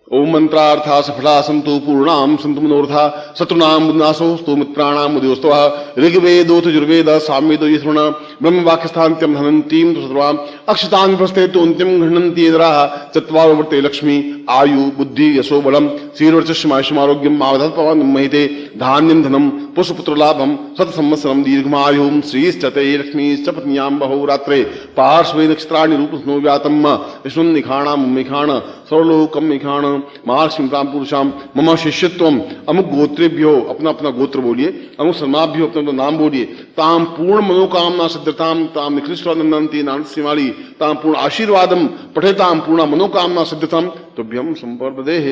ओम मंत्रार्था सफला संतु पूर्णाम संतु मनोरथा शत्रुनाम बुद्नाशोस्तु मित्राणाम उदयोस्तवा ऋग्वेदोथ यजुर्वेद सामवेद यथुर्ण ब्रह्म वाक्यस्थान्त्यम धनंतीम तो सत्वाम अक्षतांग प्रस्थे तो अंत्यम घृणंती यदराः चत्वारवर्ते लक्ष्मी आयु बुद्धि यशो बलम श्रीर्वर्चस्मायुष्मारोग्यम मावधत पवन महिते धान्यम धनम पुष्पपुत्र लाभम सत संवत्सरम दीर्घमायुम श्रीश्चते लक्ष्मीश्च पत्न्याम बहुरात्रे पार्श्वे नक्षत्राणि रूपस्नो व्यातम विष्णुं निखाणाम मिखाण सर्वलोकम मिखाण महालक्ष्मी प्राम पुरुषाम मम शिष्यत्वम अमुक गोत्रेभ्यो, अपना अपना गोत्र बोलिए, अमुक सर्माभ्यो अपना अपना नाम बोलिए, ताम पूर्ण मनोकामना सिद्धताम ताम निकृष्टानंदंती नानसिमाली ताम पूर्ण आशीर्वादम पठेताम पूर्ण मनोकामना सिद्धतम तुभ्यम संपर्पदेः।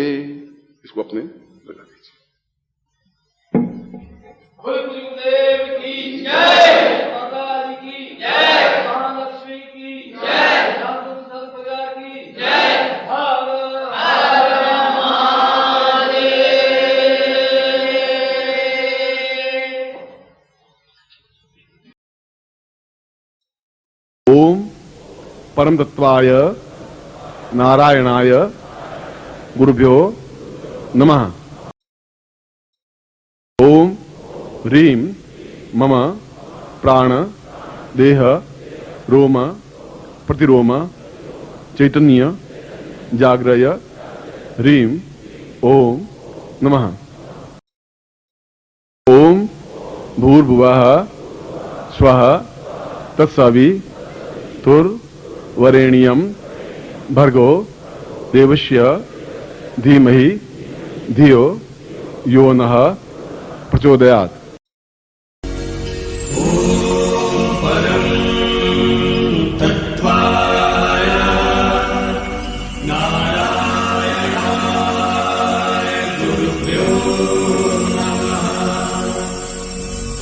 इसको अपने लगा दीजिए। गुरुदेव की जय, माता जी की जय, महालक्ष्मी की जय, साधु संत की जय। ओम परम तत्वाय नारायणाय गुरुभ्यो नमः। ओम ह्रीं मम प्राण देह रोम प्रतिरोम चैतन्य जाग्रय ह्रीं ओम नमः। ओम भूर्भुवः स्वः तत्सवितुर्वरेण्यं भर्गो देवस्य धीमहि धियो यो नः प्रचोदयात्।